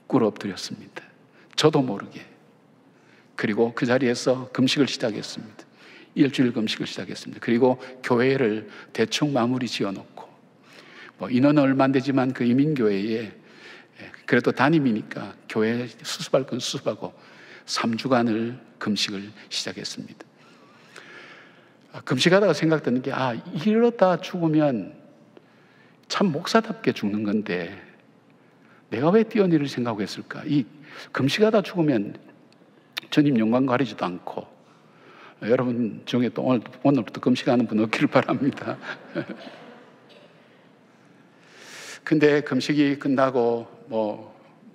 꿇어 엎드렸습니다. 저도 모르게. 그리고 그 자리에서 금식을 시작했습니다. 일주일 금식을 시작했습니다. 그리고 교회를 대충 마무리 지어놓고, 인원은 얼마 안 되지만 그 이민교회에 그래도 담임이니까 교회 수습할 건 수습하고 3주간을 금식을 시작했습니다. 금식하다가 생각드는 게, 이러다 죽으면 참 목사답게 죽는 건데 내가 왜 뛰어내릴 생각을 했을까? 이 금식하다 죽으면 주님 영광 가리지도 않고, 여러분 중에 또 오늘부터 금식하는 분 없기를 바랍니다. 근데 금식이 끝나고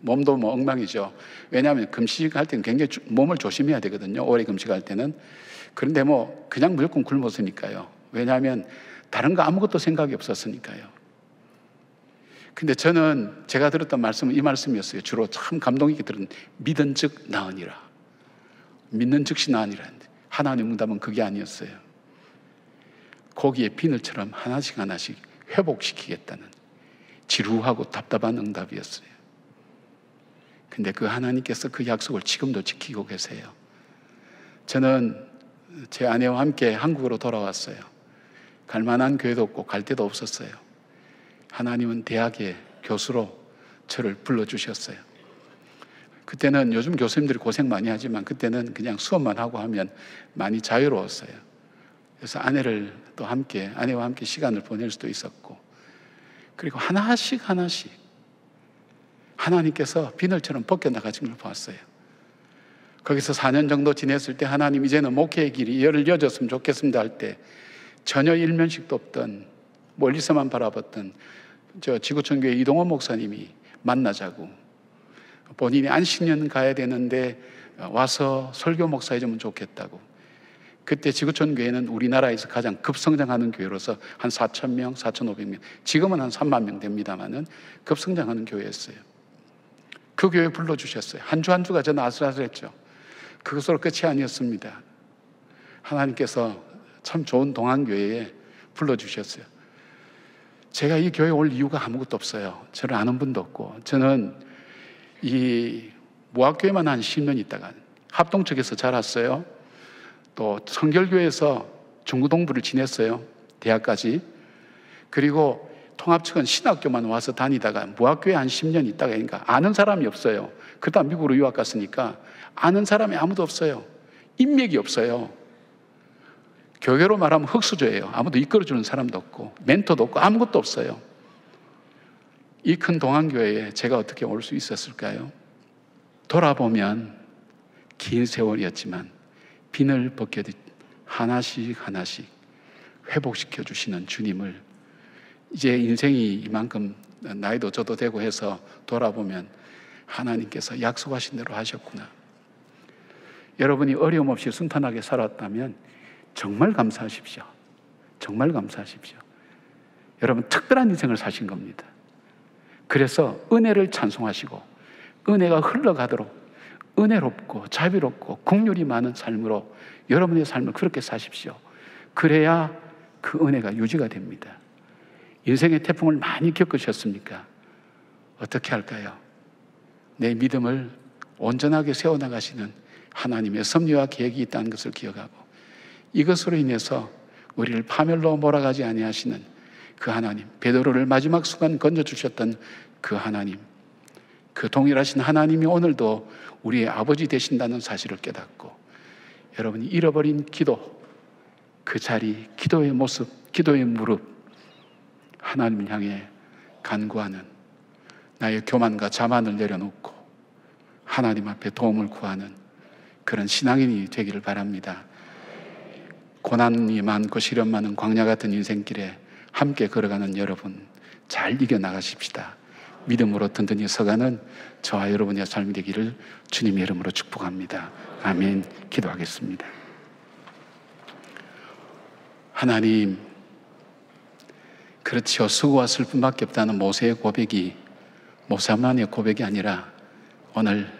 몸도 엉망이죠. 왜냐하면 금식할 때는 굉장히 몸을 조심해야 되거든요. 오래 금식할 때는. 그런데 그냥 무조건 굶었으니까요. 왜냐하면 다른 거 아무것도 생각이 없었으니까요. 근데 저는 제가 들었던 말씀은 이 말씀이었어요. 주로 참 감동 있게 들은, 믿은 즉 나으니라. 믿는 즉시 나으니라. 하나님 응답은 그게 아니었어요. 고기의 비늘처럼 하나씩 하나씩 회복시키겠다는 지루하고 답답한 응답이었어요. 근데 그 하나님께서 그 약속을 지금도 지키고 계세요. 저는 제 아내와 함께 한국으로 돌아왔어요. 갈 만한 교회도 없고 갈 데도 없었어요. 하나님은 대학의 교수로 저를 불러주셨어요. 그때는 요즘 교수님들이 고생 많이 하지만 그때는 그냥 수업만 하고 하면 많이 자유로웠어요. 그래서 아내와 함께 시간을 보낼 수도 있었고, 그리고 하나씩 하나님께서 비늘처럼 벗겨나가신 걸 보았어요. 거기서 4년 정도 지냈을 때 하나님 이제는 목회의 길이 열을 이어졌으면 좋겠습니다 할 때 전혀 일면식도 없던, 멀리서만 바라봤던 지구촌교회 이동원 목사님이 만나자고, 본인이 안식년 가야 되는데 와서 설교 목사해주면 좋겠다고. 그때 지구촌교회는 우리나라에서 가장 급성장하는 교회로서 한 4,000명, 4,500명, 지금은 한 3만 명 됩니다만은 급성장하는 교회였어요. 그 교회 불러주셨어요. 한 주 한 주가 저는 아슬아슬했죠. 그것으로 끝이 아니었습니다. 하나님께서 참 좋은 동안교회에 불러주셨어요. 제가 이 교회에 올 이유가 아무것도 없어요. 저를 아는 분도 없고, 저는 이 무학교에만 한 10년 있다가 합동 측에서 자랐어요. 또 성결교회에서 중고등부를 지냈어요. 대학까지. 그리고 통합 측은 신학교만 와서 다니다가 무학교에 한 10년 있다가, 그러니까 아는 사람이 없어요. 그다음 미국으로 유학 갔으니까 아는 사람이 아무도 없어요. 인맥이 없어요. 교회로 말하면 흙수저예요. 아무도 이끌어주는 사람도 없고 멘토도 없고 아무것도 없어요. 이 큰 동안교회에 제가 어떻게 올 수 있었을까요? 돌아보면 긴 세월이었지만 비늘 벗겨듯 하나씩 회복시켜 주시는 주님을, 이제 인생이 이만큼 나이도 저도 되고 해서 돌아보면 하나님께서 약속하신 대로 하셨구나. 여러분이 어려움 없이 순탄하게 살았다면 정말 감사하십시오. 정말 감사하십시오. 여러분 특별한 인생을 사신 겁니다. 그래서 은혜를 찬송하시고 은혜가 흘러가도록 은혜롭고 자비롭고 긍휼이 많은 삶으로 여러분의 삶을 그렇게 사십시오. 그래야 그 은혜가 유지가 됩니다. 인생의 태풍을 많이 겪으셨습니까? 어떻게 할까요? 내 믿음을 온전하게 세워나가시는 하나님의 섭리와 계획이 있다는 것을 기억하고, 이것으로 인해서 우리를 파멸로 몰아가지 아니하시는 그 하나님, 베드로를 마지막 순간 건져주셨던 그 하나님, 그 동일하신 하나님이 오늘도 우리의 아버지 되신다는 사실을 깨닫고, 여러분이 잃어버린 기도, 그 자리, 기도의 모습, 기도의 무릎, 하나님을 향해 간구하는, 나의 교만과 자만을 내려놓고 하나님 앞에 도움을 구하는 그런 신앙인이 되기를 바랍니다. 고난이 많고 시련 많은 광야 같은 인생길에 함께 걸어가는 여러분, 잘 이겨나가십시다. 믿음으로 든든히 서가는 저와 여러분의 삶이 되기를 주님의 이름으로 축복합니다. 아멘. 기도하겠습니다. 하나님, 그렇지요, 수고와 슬픔밖에 없다는 모세의 고백이 모세만의 고백이 아니라 오늘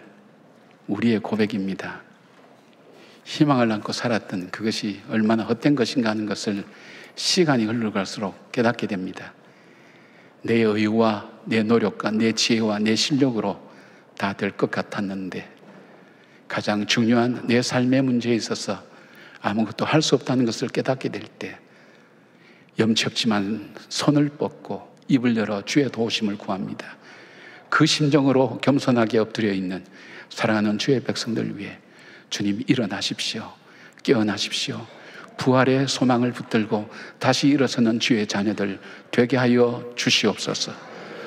우리의 고백입니다. 희망을 안고 살았던 그것이 얼마나 헛된 것인가 하는 것을 시간이 흘러갈수록 깨닫게 됩니다. 내 의와 내 노력과 내 지혜와 내 실력으로 다 될 것 같았는데, 가장 중요한 내 삶의 문제에 있어서 아무것도 할 수 없다는 것을 깨닫게 될 때, 염치 없지만 손을 뻗고 입을 열어 주의 도우심을 구합니다. 그 심정으로 겸손하게 엎드려 있는 사랑하는 주의 백성들 위해 주님, 일어나십시오. 깨어나십시오. 부활의 소망을 붙들고 다시 일어서는 주의 자녀들 되게 하여 주시옵소서.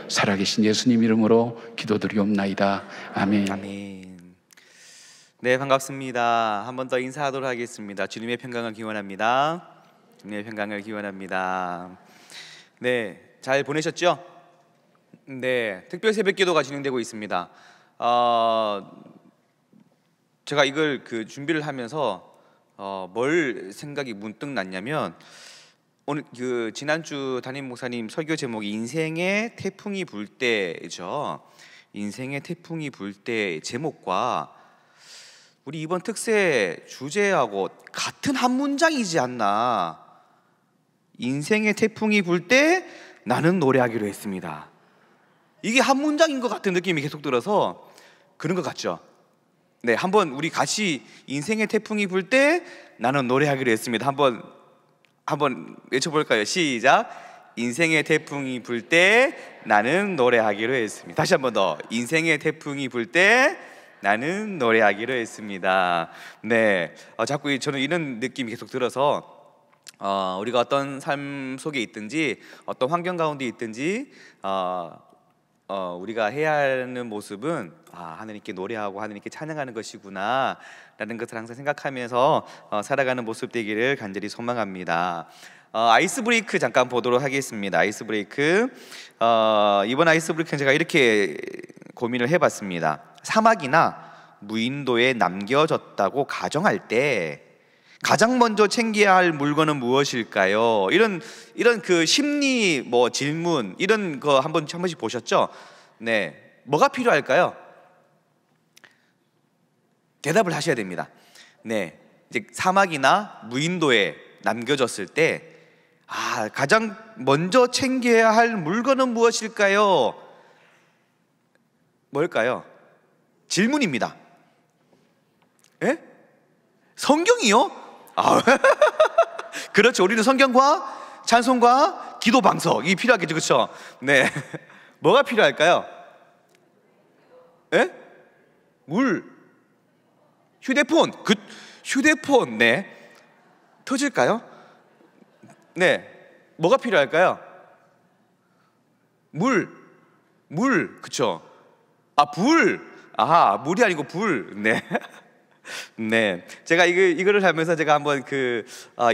살아계신 예수님 이름으로 기도드리옵나이다. 아멘. 아멘. 네, 반갑습니다. 한 번 더 인사하도록 하겠습니다. 주님의 평강을 기원합니다. 주님의 평강을 기원합니다. 네, 잘 보내셨죠? 네, 특별 새벽기도가 진행되고 있습니다. 제가 이걸 준비를 하면서 뭘 생각이 문득 났냐면, 오늘 지난주 담임 목사님 설교 제목이 인생의 태풍이 불 때죠. 인생의 태풍이 불 때 제목과 우리 이번 특세 주제하고 같은 한 문장이지 않나. 인생의 태풍이 불 때 나는 노래하기로 했습니다. 이게 한 문장인 것 같은 느낌이 계속 들어서 그런 것 같죠? 네, 한번 우리 같이 인생의 태풍이 불 때 나는 노래하기로 했습니다. 한번 외쳐볼까요? 시작. 인생의 태풍이 불 때 나는 노래하기로 했습니다. 다시 한번 더. 인생의 태풍이 불 때 나는 노래하기로 했습니다. 네, 자꾸 저는 이런 느낌이 계속 들어서 우리가 어떤 삶 속에 있든지 어떤 환경 가운데 있든지 우리가 해야 하는 모습은 하나님께 노래하고 하나님께 찬양하는 것이구나 라는 것을 항상 생각하면서 살아가는 모습 되기를 간절히 소망합니다. 아이스 브레이크 잠깐 보도록 하겠습니다. 아이스 브레이크. 이번 아이스 브레이크는 제가 이렇게 고민을 해봤습니다. 사막이나 무인도에 남겨졌다고 가정할 때 가장 먼저 챙겨야 할 물건은 무엇일까요? 이런 심리 질문 이런 거 한 번씩 보셨죠? 네, 뭐가 필요할까요? 대답을 하셔야 됩니다. 네, 이제 사막이나 무인도에 남겨졌을 때 가장 먼저 챙겨야 할 물건은 무엇일까요? 뭘까요? 질문입니다. 예? 성경이요? 그렇죠. 우리는 성경과 찬송과 기도 방석이 필요하겠죠, 그렇죠? 네, 뭐가 필요할까요? 예? 물, 휴대폰, 휴대폰, 네, 터질까요? 네, 뭐가 필요할까요? 물, 그렇죠? 불, 물이 아니고 불, 네. 네, 제가 이거를 하면서 제가 한번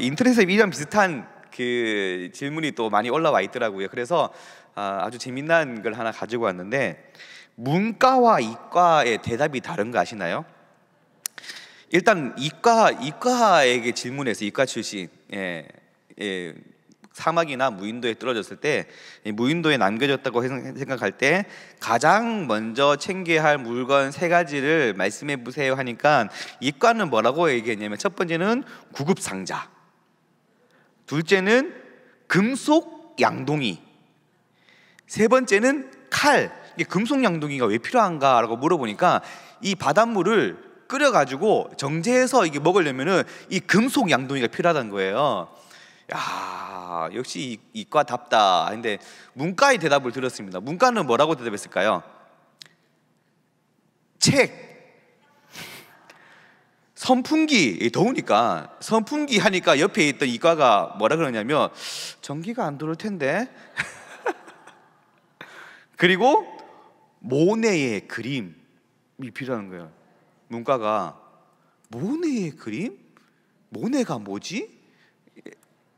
인터넷에 이런 비슷한 질문이 또 많이 올라와 있더라고요. 그래서 아주 재미난 걸 하나 가지고 왔는데, 문과와 이과의 대답이 다른 거 아시나요? 일단 이과에게 질문해서, 이과 출신, 사막이나 무인도에 떨어졌을 때, 무인도에 남겨졌다고 생각할 때 가장 먼저 챙겨야 할 물건 3가지를 말씀해 보세요 하니까, 이과는 뭐라고 얘기했냐면, 첫 번째는 구급상자, 둘째는 금속 양동이, 세 번째는 칼. 이게 금속 양동이가 왜 필요한가라고 물어보니까, 이 바닷물을 끓여가지고 정제해서 이게 먹으려면은 이 금속 양동이가 필요하다는 거예요. 야, 역시 이과답다. 근데 문과의 대답을 들었습니다. 문과는 뭐라고 대답했을까요? 책. 선풍기, 더우니까 선풍기 하니까 옆에 있던 이과가 뭐라 그러냐면 전기가 안 들어올 텐데. 그리고 모네의 그림이 필요한 거예요. 문과가 모네의 그림? 모네가 뭐지?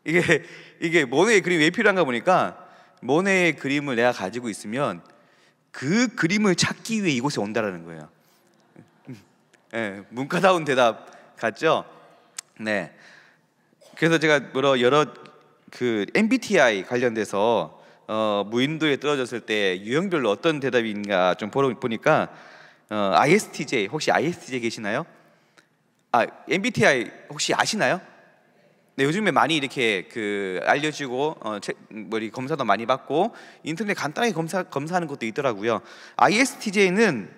이게 모네의 그림이 왜 필요한가 보니까 모네의 그림을 내가 가지고 있으면 그 그림을 찾기 위해 이곳에 온다라는 거예요. 네, 문과다운 대답 같죠? 네. 그래서 제가 여러 그 MBTI 관련돼서 무인도에 떨어졌을 때 유형별로 어떤 대답인가 좀 보니까 ISTJ, 혹시 ISTJ 계시나요? MBTI 혹시 아시나요? 네, 요즘에 많이 이렇게 그 알려지고 검사도 많이 받고 인터넷 간단하게 검사하는 것도 있더라고요. ISTJ는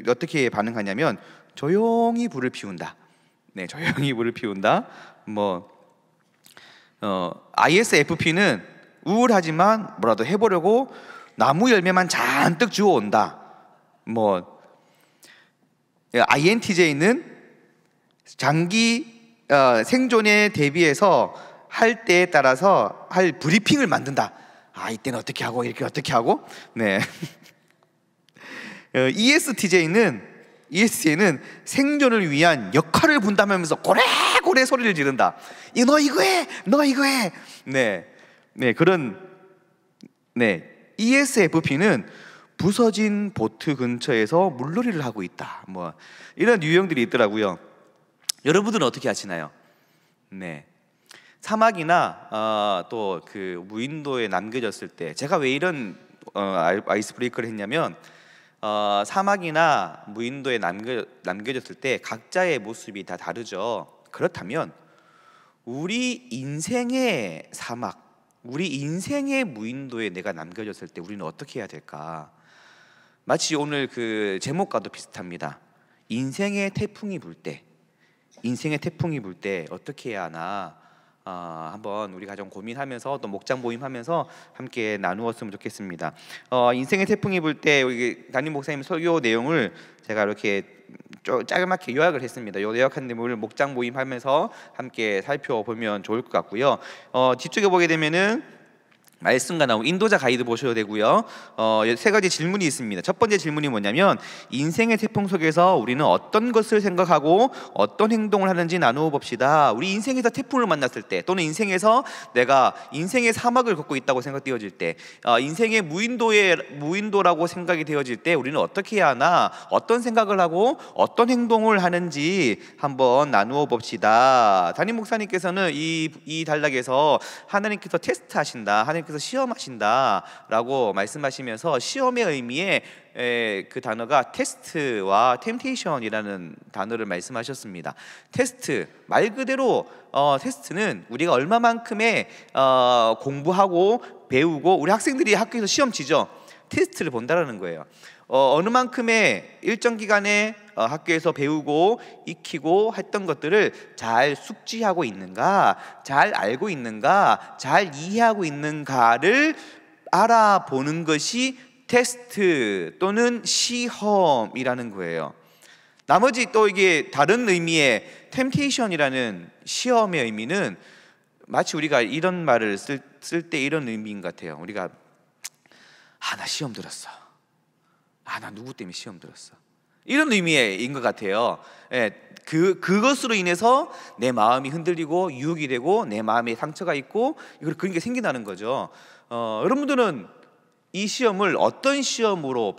어떻게 반응하냐면 조용히 불을 피운다. 네, 조용히 불을 피운다. ISFP는 우울하지만 뭐라도 해보려고 나무 열매만 잔뜩 주워온다. INTJ는 장기 생존에 대비해서 할 때에 따라서 할 브리핑을 만든다. 이때는 어떻게 하고 이렇게 어떻게 하고. 네. ESTJ는 생존을 위한 역할을 분담하면서 고래고래 소리를 지른다. 너 이거 해, 너 이거 해. 네, 그런. 네, ESFP는 부서진 보트 근처에서 물놀이를 하고 있다. 이런 유형들이 있더라고요. 여러분들은 어떻게 하시나요? 네, 사막이나 또 그 무인도에 남겨졌을 때 제가 왜 이런 아이스 브레이크를 했냐면 사막이나 무인도에 남겨졌을 때 각자의 모습이 다 다르죠. 그렇다면 우리 인생의 사막, 우리 인생의 무인도에 내가 남겨졌을 때 우리는 어떻게 해야 될까? 마치 오늘 그 제목과도 비슷합니다. 인생의 태풍이 불 때 어떻게 해야 하나 한번 우리가 좀 고민하면서 또 목장 모임하면서 함께 나누었으면 좋겠습니다. 인생의 태풍이 불 때 우리 담임 목사님 설교 내용을 제가 이렇게 짧게 요약을 했습니다. 이 요약한 내용을 목장 모임하면서 함께 살펴보면 좋을 것 같고요. 뒤쪽에 보게 되면은 말씀과 나온 인도자 가이드 보셔도 되고요. 세 가지 질문이 있습니다. 첫 번째 질문이 뭐냐면 인생의 태풍 속에서 우리는 어떤 것을 생각하고 어떤 행동을 하는지 나누어 봅시다. 우리 인생에서 태풍을 만났을 때, 또는 인생에서 내가 인생의 사막을 걷고 있다고 생각되어질 때, 인생의 무인도라고 생각이 되어질 때 우리는 어떻게 해야 하나, 어떤 생각을 하고 어떤 행동을 하는지 한번 나누어 봅시다. 담임 목사님께서는 이 단락에서 하나님께서 테스트하신다, 하나님께서 시험하신다라고 말씀하시면서 시험의 의미에 그 단어가 테스트와 템테이션이라는 단어를 말씀하셨습니다. 테스트, 말 그대로 테스트는 우리가 얼마만큼의 공부하고 배우고, 우리 학생들이 학교에서 시험 치죠. 테스트를 본다라는 거예요. 어느 만큼의 일정 기간에 학교에서 배우고 익히고 했던 것들을 잘 숙지하고 있는가, 잘 알고 있는가, 잘 이해하고 있는가를 알아보는 것이 테스트 또는 시험이라는 거예요. 나머지 또 이게 다른 의미의 템테이션이라는 시험의 의미는 마치 우리가 이런 말을 쓸 때 이런 의미인 것 같아요. 우리가 나 시험 들었어. 나 누구 때문에 시험 들었어. 이런 의미인 것 같아요. 그것으로 인해서 내 마음이 흔들리고 유혹이 되고 내 마음에 상처가 있고 그런 게 생긴다는 거죠. 여러분들은 이 시험을 어떤 시험으로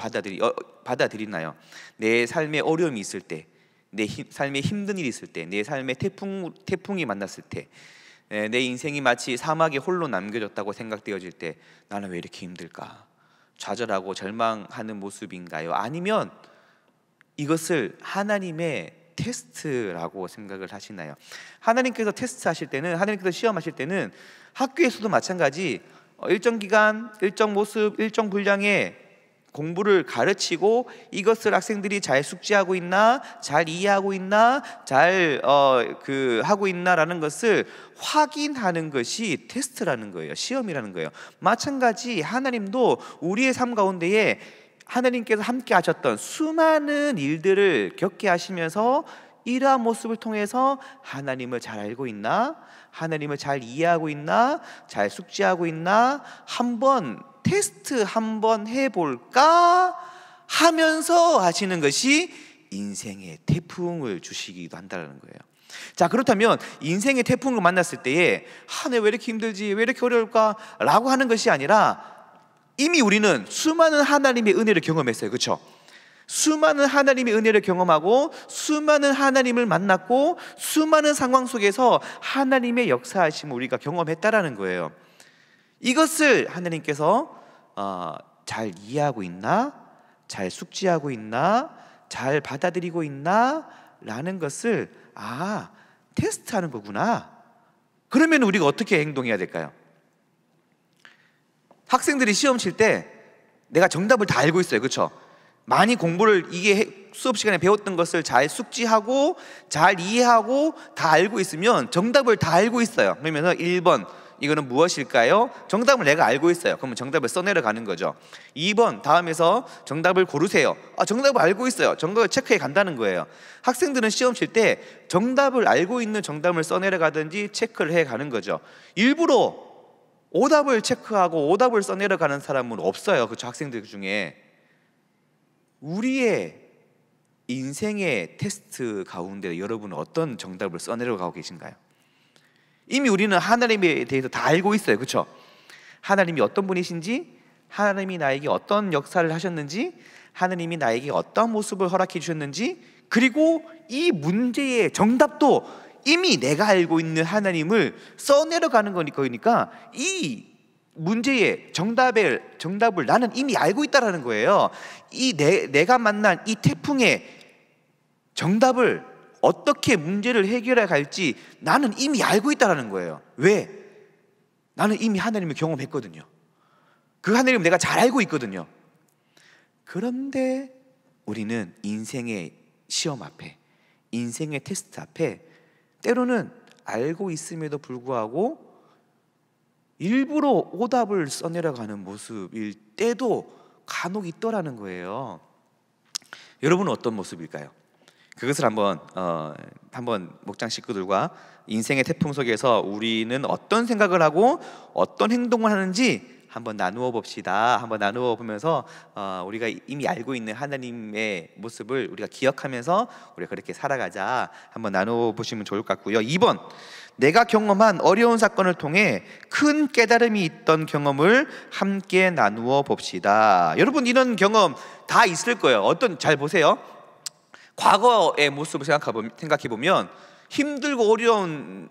받아들이나요? 내 삶에 어려움이 있을 때, 내 삶에 힘든 일이 있을 때, 내 삶에 태풍이 만났을 때, 내 인생이 마치 사막에 홀로 남겨졌다고 생각되어질 때 나는 왜 이렇게 힘들까? 좌절하고 절망하는 모습인가요? 아니면 이것을 하나님의 테스트라고 생각을 하시나요? 하나님께서 테스트하실 때는, 하나님께서 시험하실 때는 학교에서도 마찬가지 일정 기간, 일정 모습, 일정 분량의 공부를 가르치고 이것을 학생들이 잘 숙지하고 있나, 잘 이해하고 있나, 잘 하고 있나라는 것을 확인하는 것이 테스트라는 거예요. 시험이라는 거예요. 마찬가지 하나님도 우리의 삶 가운데에 하나님께서 함께 하셨던 수많은 일들을 겪게 하시면서 이러한 모습을 통해서 하나님을 잘 알고 있나, 하나님을 잘 이해하고 있나, 잘 숙지하고 있나 한번 테스트 한번 해볼까 하면서 하시는 것이 인생의 태풍을 주시기도 한다는 거예요. 자, 그렇다면 인생의 태풍을 만났을 때에 내 왜 이렇게 힘들지, 왜 이렇게 어려울까 라고 하는 것이 아니라 이미 우리는 수많은 하나님의 은혜를 경험했어요. 그렇죠? 수많은 하나님의 은혜를 경험하고 수많은 하나님을 만났고 수많은 상황 속에서 하나님의 역사하심을 우리가 경험했다라는 거예요. 이것을 하나님께서 잘 이해하고 있나, 잘 숙지하고 있나, 잘 받아들이고 있나 라는 것을 테스트하는 거구나. 그러면 우리가 어떻게 행동해야 될까요? 학생들이 시험 칠 때 내가 정답을 다 알고 있어요. 그렇죠? 많이 공부를 수업 시간에 배웠던 것을 잘 숙지하고 잘 이해하고 다 알고 있으면 정답을 다 알고 있어요. 그러면 1번 이거는 무엇일까요? 정답을 내가 알고 있어요. 그러면 정답을 써내려 가는 거죠. 2번 다음에서 정답을 고르세요. 정답을 알고 있어요. 정답을 체크해 간다는 거예요. 학생들은 시험 칠 때 정답을 알고 있는 정답을 써내려 가든지 체크를 해 가는 거죠. 일부러 오답을 체크하고 오답을 써내려 가는 사람은 없어요. 그렇죠? 학생들 중에. 우리의 인생의 테스트 가운데 여러분은 어떤 정답을 써내려 가고 계신가요? 이미 우리는 하나님에 대해서 다 알고 있어요. 그렇죠? 하나님이 어떤 분이신지, 하나님이 나에게 어떤 역사를 하셨는지, 하나님이 나에게 어떤 모습을 허락해 주셨는지, 그리고 이 문제의 정답도 이미 내가 알고 있는 하나님을 써내려가는 거니까 이 문제의 정답을 나는 이미 알고 있다라는 거예요. 내가 만난 이 태풍의 정답을 어떻게 문제를 해결해 갈지 나는 이미 알고 있다라는 거예요. 왜? 나는 이미 하나님을 경험했거든요. 그 하나님을 내가 잘 알고 있거든요. 그런데 우리는 인생의 시험 앞에, 인생의 테스트 앞에 때로는 알고 있음에도 불구하고 일부러 오답을 써내려가는 모습일 때도 간혹 있더라는 거예요. 여러분은 어떤 모습일까요? 그것을 한번 목장 식구들과 인생의 태풍 속에서 우리는 어떤 생각을 하고 어떤 행동을 하는지 한번 나누어 봅시다. 한번 나누어 보면서 우리가 이미 알고 있는 하나님의 모습을 우리가 기억하면서 우리가 그렇게 살아가자. 한번 나누어 보시면 좋을 것 같고요. 2번, 내가 경험한 어려운 사건을 통해 큰 깨달음이 있던 경험을 함께 나누어 봅시다. 여러분 이런 경험 다 있을 거예요. 잘 보세요. 과거의 모습을 생각해 보면 힘들고 어려운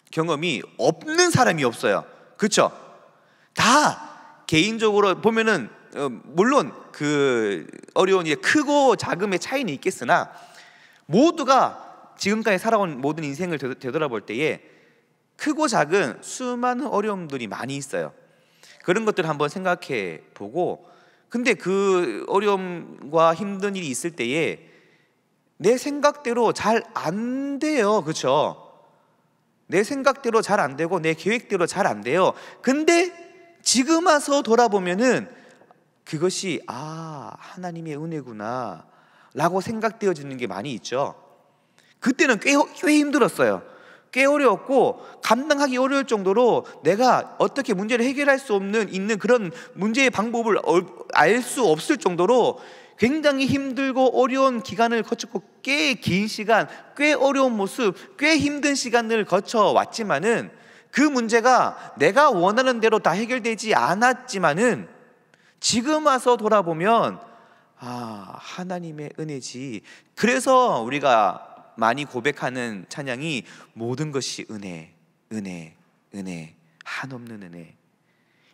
경험이 없는 사람이 없어요. 그렇죠? 다 개인적으로 보면은 물론 그 어려운 크고 작음의 차이는 있겠으나 모두가 지금까지 살아온 모든 인생을 되돌아볼 때에 크고 작은 수많은 어려움들이 많이 있어요. 그런 것들을 한번 생각해 보고, 근데 그 어려움과 힘든 일이 있을 때에 내 생각대로 잘 안 돼요. 그렇죠? 내 생각대로 잘 안 되고 내 계획대로 잘 안 돼요. 근데 지금 와서 돌아보면은 그것이 하나님의 은혜구나 라고 생각되어지는 게 많이 있죠. 그때는 꽤 힘들었어요. 꽤 어려웠고 감당하기 어려울 정도로 내가 어떻게 문제를 해결할 수 있는 그런 문제의 방법을 알 수 없을 정도로 굉장히 힘들고 어려운 기간을 거쳤고 꽤 긴 시간, 꽤 어려운 모습, 꽤 힘든 시간을 거쳐왔지만은 그 문제가 내가 원하는 대로 다 해결되지 않았지만은 지금 와서 돌아보면 하나님의 은혜지. 그래서 우리가 많이 고백하는 찬양이 모든 것이 은혜, 은혜, 은혜, 한없는 은혜.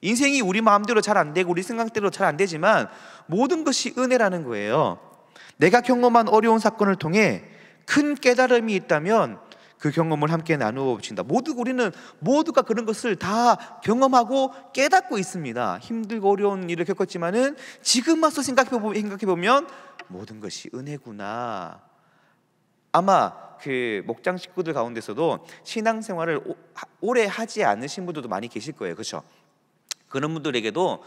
인생이 우리 마음대로 잘 안 되고 우리 생각대로 잘 안 되지만 모든 것이 은혜라는 거예요. 내가 경험한 어려운 사건을 통해 큰 깨달음이 있다면 그 경험을 함께 나누어 봅시다. 우리는 모두가 그런 것을 다 경험하고 깨닫고 있습니다. 힘들고 어려운 일을 겪었지만은 지금 와서 생각해 보면 모든 것이 은혜구나. 아마 그 목장 식구들 가운데서도 신앙생활을 오래 하지 않으신 분들도 많이 계실 거예요. 그렇죠? 그런 분들에게도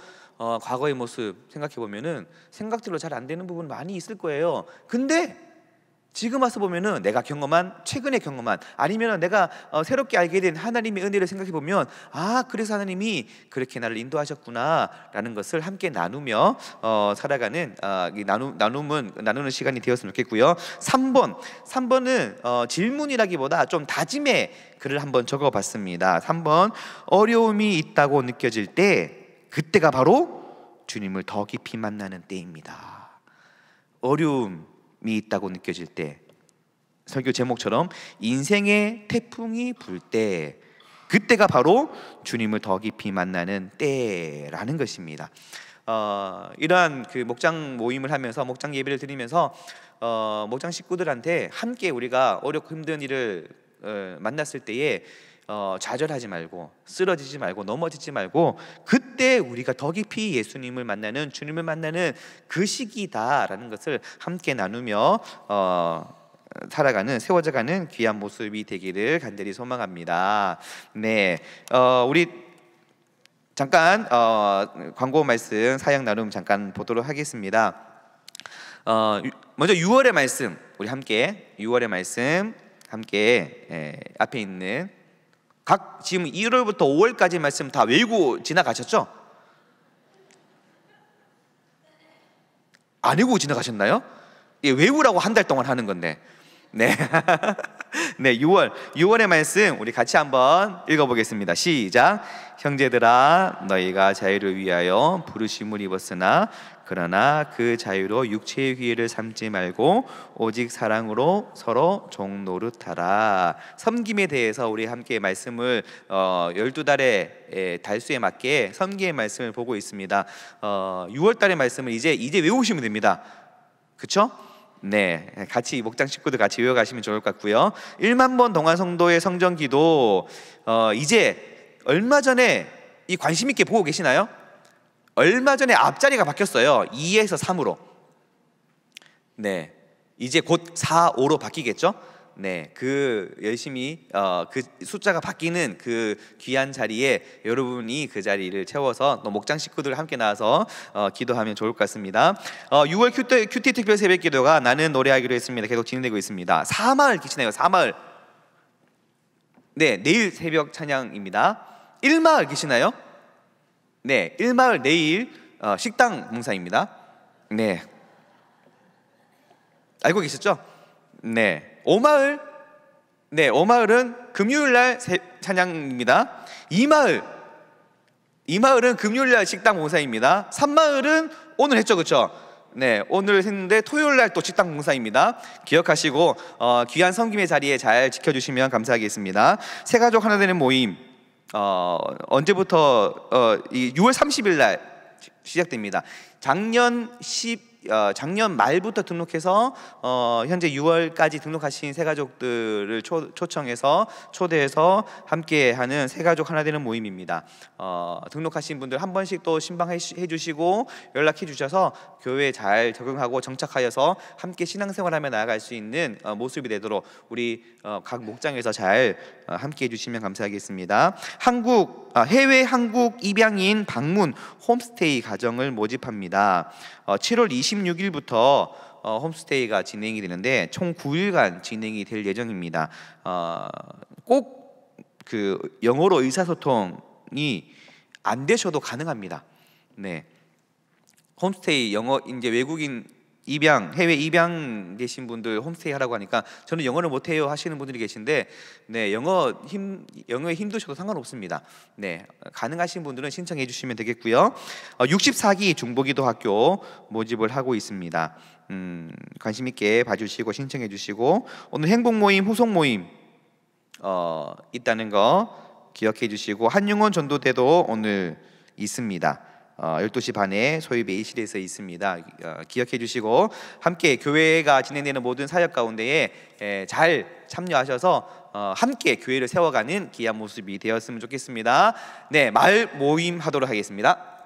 과거의 모습 생각해 보면은 생각대로 잘 안 되는 부분 많이 있을 거예요. 근데 지금 와서 보면은 내가 최근에 경험한 아니면 내가 새롭게 알게 된 하나님의 은혜를 생각해 보면 그래서 하나님이 그렇게 나를 인도하셨구나라는 것을 함께 나누며 살아가는 나누는 시간이 되었으면 좋겠고요. 3번은 질문이라기보다 좀 다짐의 글을 한번 적어봤습니다. 3번, 어려움이 있다고 느껴질 때 그때가 바로 주님을 더 깊이 만나는 때입니다. 어려움이 있다고 느껴질 때, 설교 제목처럼 인생의 태풍이 불 때 그때가 바로 주님을 더 깊이 만나는 때라는 것입니다. 이러한 그 목장 모임을 하면서 목장 예배를 드리면서 목장 식구들한테 함께 우리가 어렵고 힘든 일을 만났을 때에 좌절하지 말고 쓰러지지 말고 넘어지지 말고 그때 우리가 더 깊이 예수님을 만나는 주님을 만나는 그 시기다라는 것을 함께 나누며 세워져가는 귀한 모습이 되기를 간절히 소망합니다. 네, 우리 잠깐 광고 말씀 사역 나눔 잠깐 보도록 하겠습니다. 먼저 6월의 말씀 우리 함께 6월의 말씀 함께 앞에 있는 지금 1월부터 5월까지 말씀 다 외우고 지나가셨죠? 안 외우고 지나가셨나요? 외우라고 한 달 동안 하는 건데. 네. 네, 6월의 말씀 우리 같이 한번 읽어보겠습니다. 시작. 형제들아, 너희가 자유를 위하여 부르심을 입었으나 그러나 그 자유로 육체의 기회를 삼지 말고 오직 사랑으로 서로 종 노릇하라. 섬김에 대해서 우리 함께 말씀을 12달의 달수에 맞게 섬김의 말씀을 보고 있습니다. 6월달의 말씀을 이제 외우시면 됩니다. 그렇죠? 네, 같이 목장 식구들 같이 외워가시면 좋을 것 같고요. 1만 번 동안성도의 성전기도 이제 얼마 전에 이 관심 있게 보고 계시나요? 얼마 전에 앞자리가 바뀌었어요. 2에서 3으로. 네, 이제 곧 4, 5로 바뀌겠죠? 네, 그 열심히 그 숫자가 바뀌는 그 귀한 자리에 여러분이 그 자리를 채워서 또 목장 식구들 함께 나와서 기도하면 좋을 것 같습니다. 6월 큐티 특별 새벽기도가 나는 노래하기로 했습니다. 계속 진행되고 있습니다. 사마을 계시나요? 사마을. 네, 내일 새벽 찬양입니다. 1마을 계시나요? 네, 1마을 내일 식당 봉사입니다. 네, 알고 계셨죠? 네. 5마을, 네, 5마을은 금요일날 찬양입니다. 2마을은 금요일날 식당 봉사입니다. 3마을은 오늘 했죠, 그렇죠? 네, 오늘 했는데 토요일날 또 식당 봉사입니다. 기억하시고 귀한 섬김의 자리에 잘 지켜주시면 감사하겠습니다. 새가족 하나 되는 모임 언제부터 6월 30일날 시작됩니다. 작년 말부터 등록해서 현재 6월까지 등록하신 새가족들을 초청해서 초대해서 함께하는 새가족 하나 되는 모임입니다. 등록하신 분들 한 번씩 또 신방해 주시고 연락해 주셔서 교회에 잘 적응하고 정착하여서 함께 신앙생활하며 나아갈 수 있는 모습이 되도록 우리 각 목장에서 잘 함께 해주시면 감사하겠습니다. 해외 한국 입양인 방문 홈스테이 가정을 모집합니다. 7월 26일부터 홈스테이가 진행이 되는데 총 9일간 진행이 될 예정입니다. 꼭 그 영어로 의사소통이 안 되셔도 가능합니다. 네, 홈스테이 영어 이제 외국인 해외 입양 계신 분들 홈스테이 하라고 하니까 저는 영어를 못해요 하시는 분들이 계신데, 네, 영어에 힘드셔도 상관없습니다. 네, 가능하신 분들은 신청해 주시면 되겠고요. 64기 중보기도학교 모집을 하고 있습니다. 관심 있게 봐주시고 신청해 주시고, 오늘 행복 모임 후속 모임 있다는 거 기억해 주시고, 한용원 전도대도 오늘 있습니다. 12시 반에 소위 매일실에서 있습니다. 기억해 주시고 함께 교회가 진행되는 모든 사역 가운데에 잘 참여하셔서 함께 교회를 세워가는 귀한 모습이 되었으면 좋겠습니다. 네, 말 모임 하도록 하겠습니다.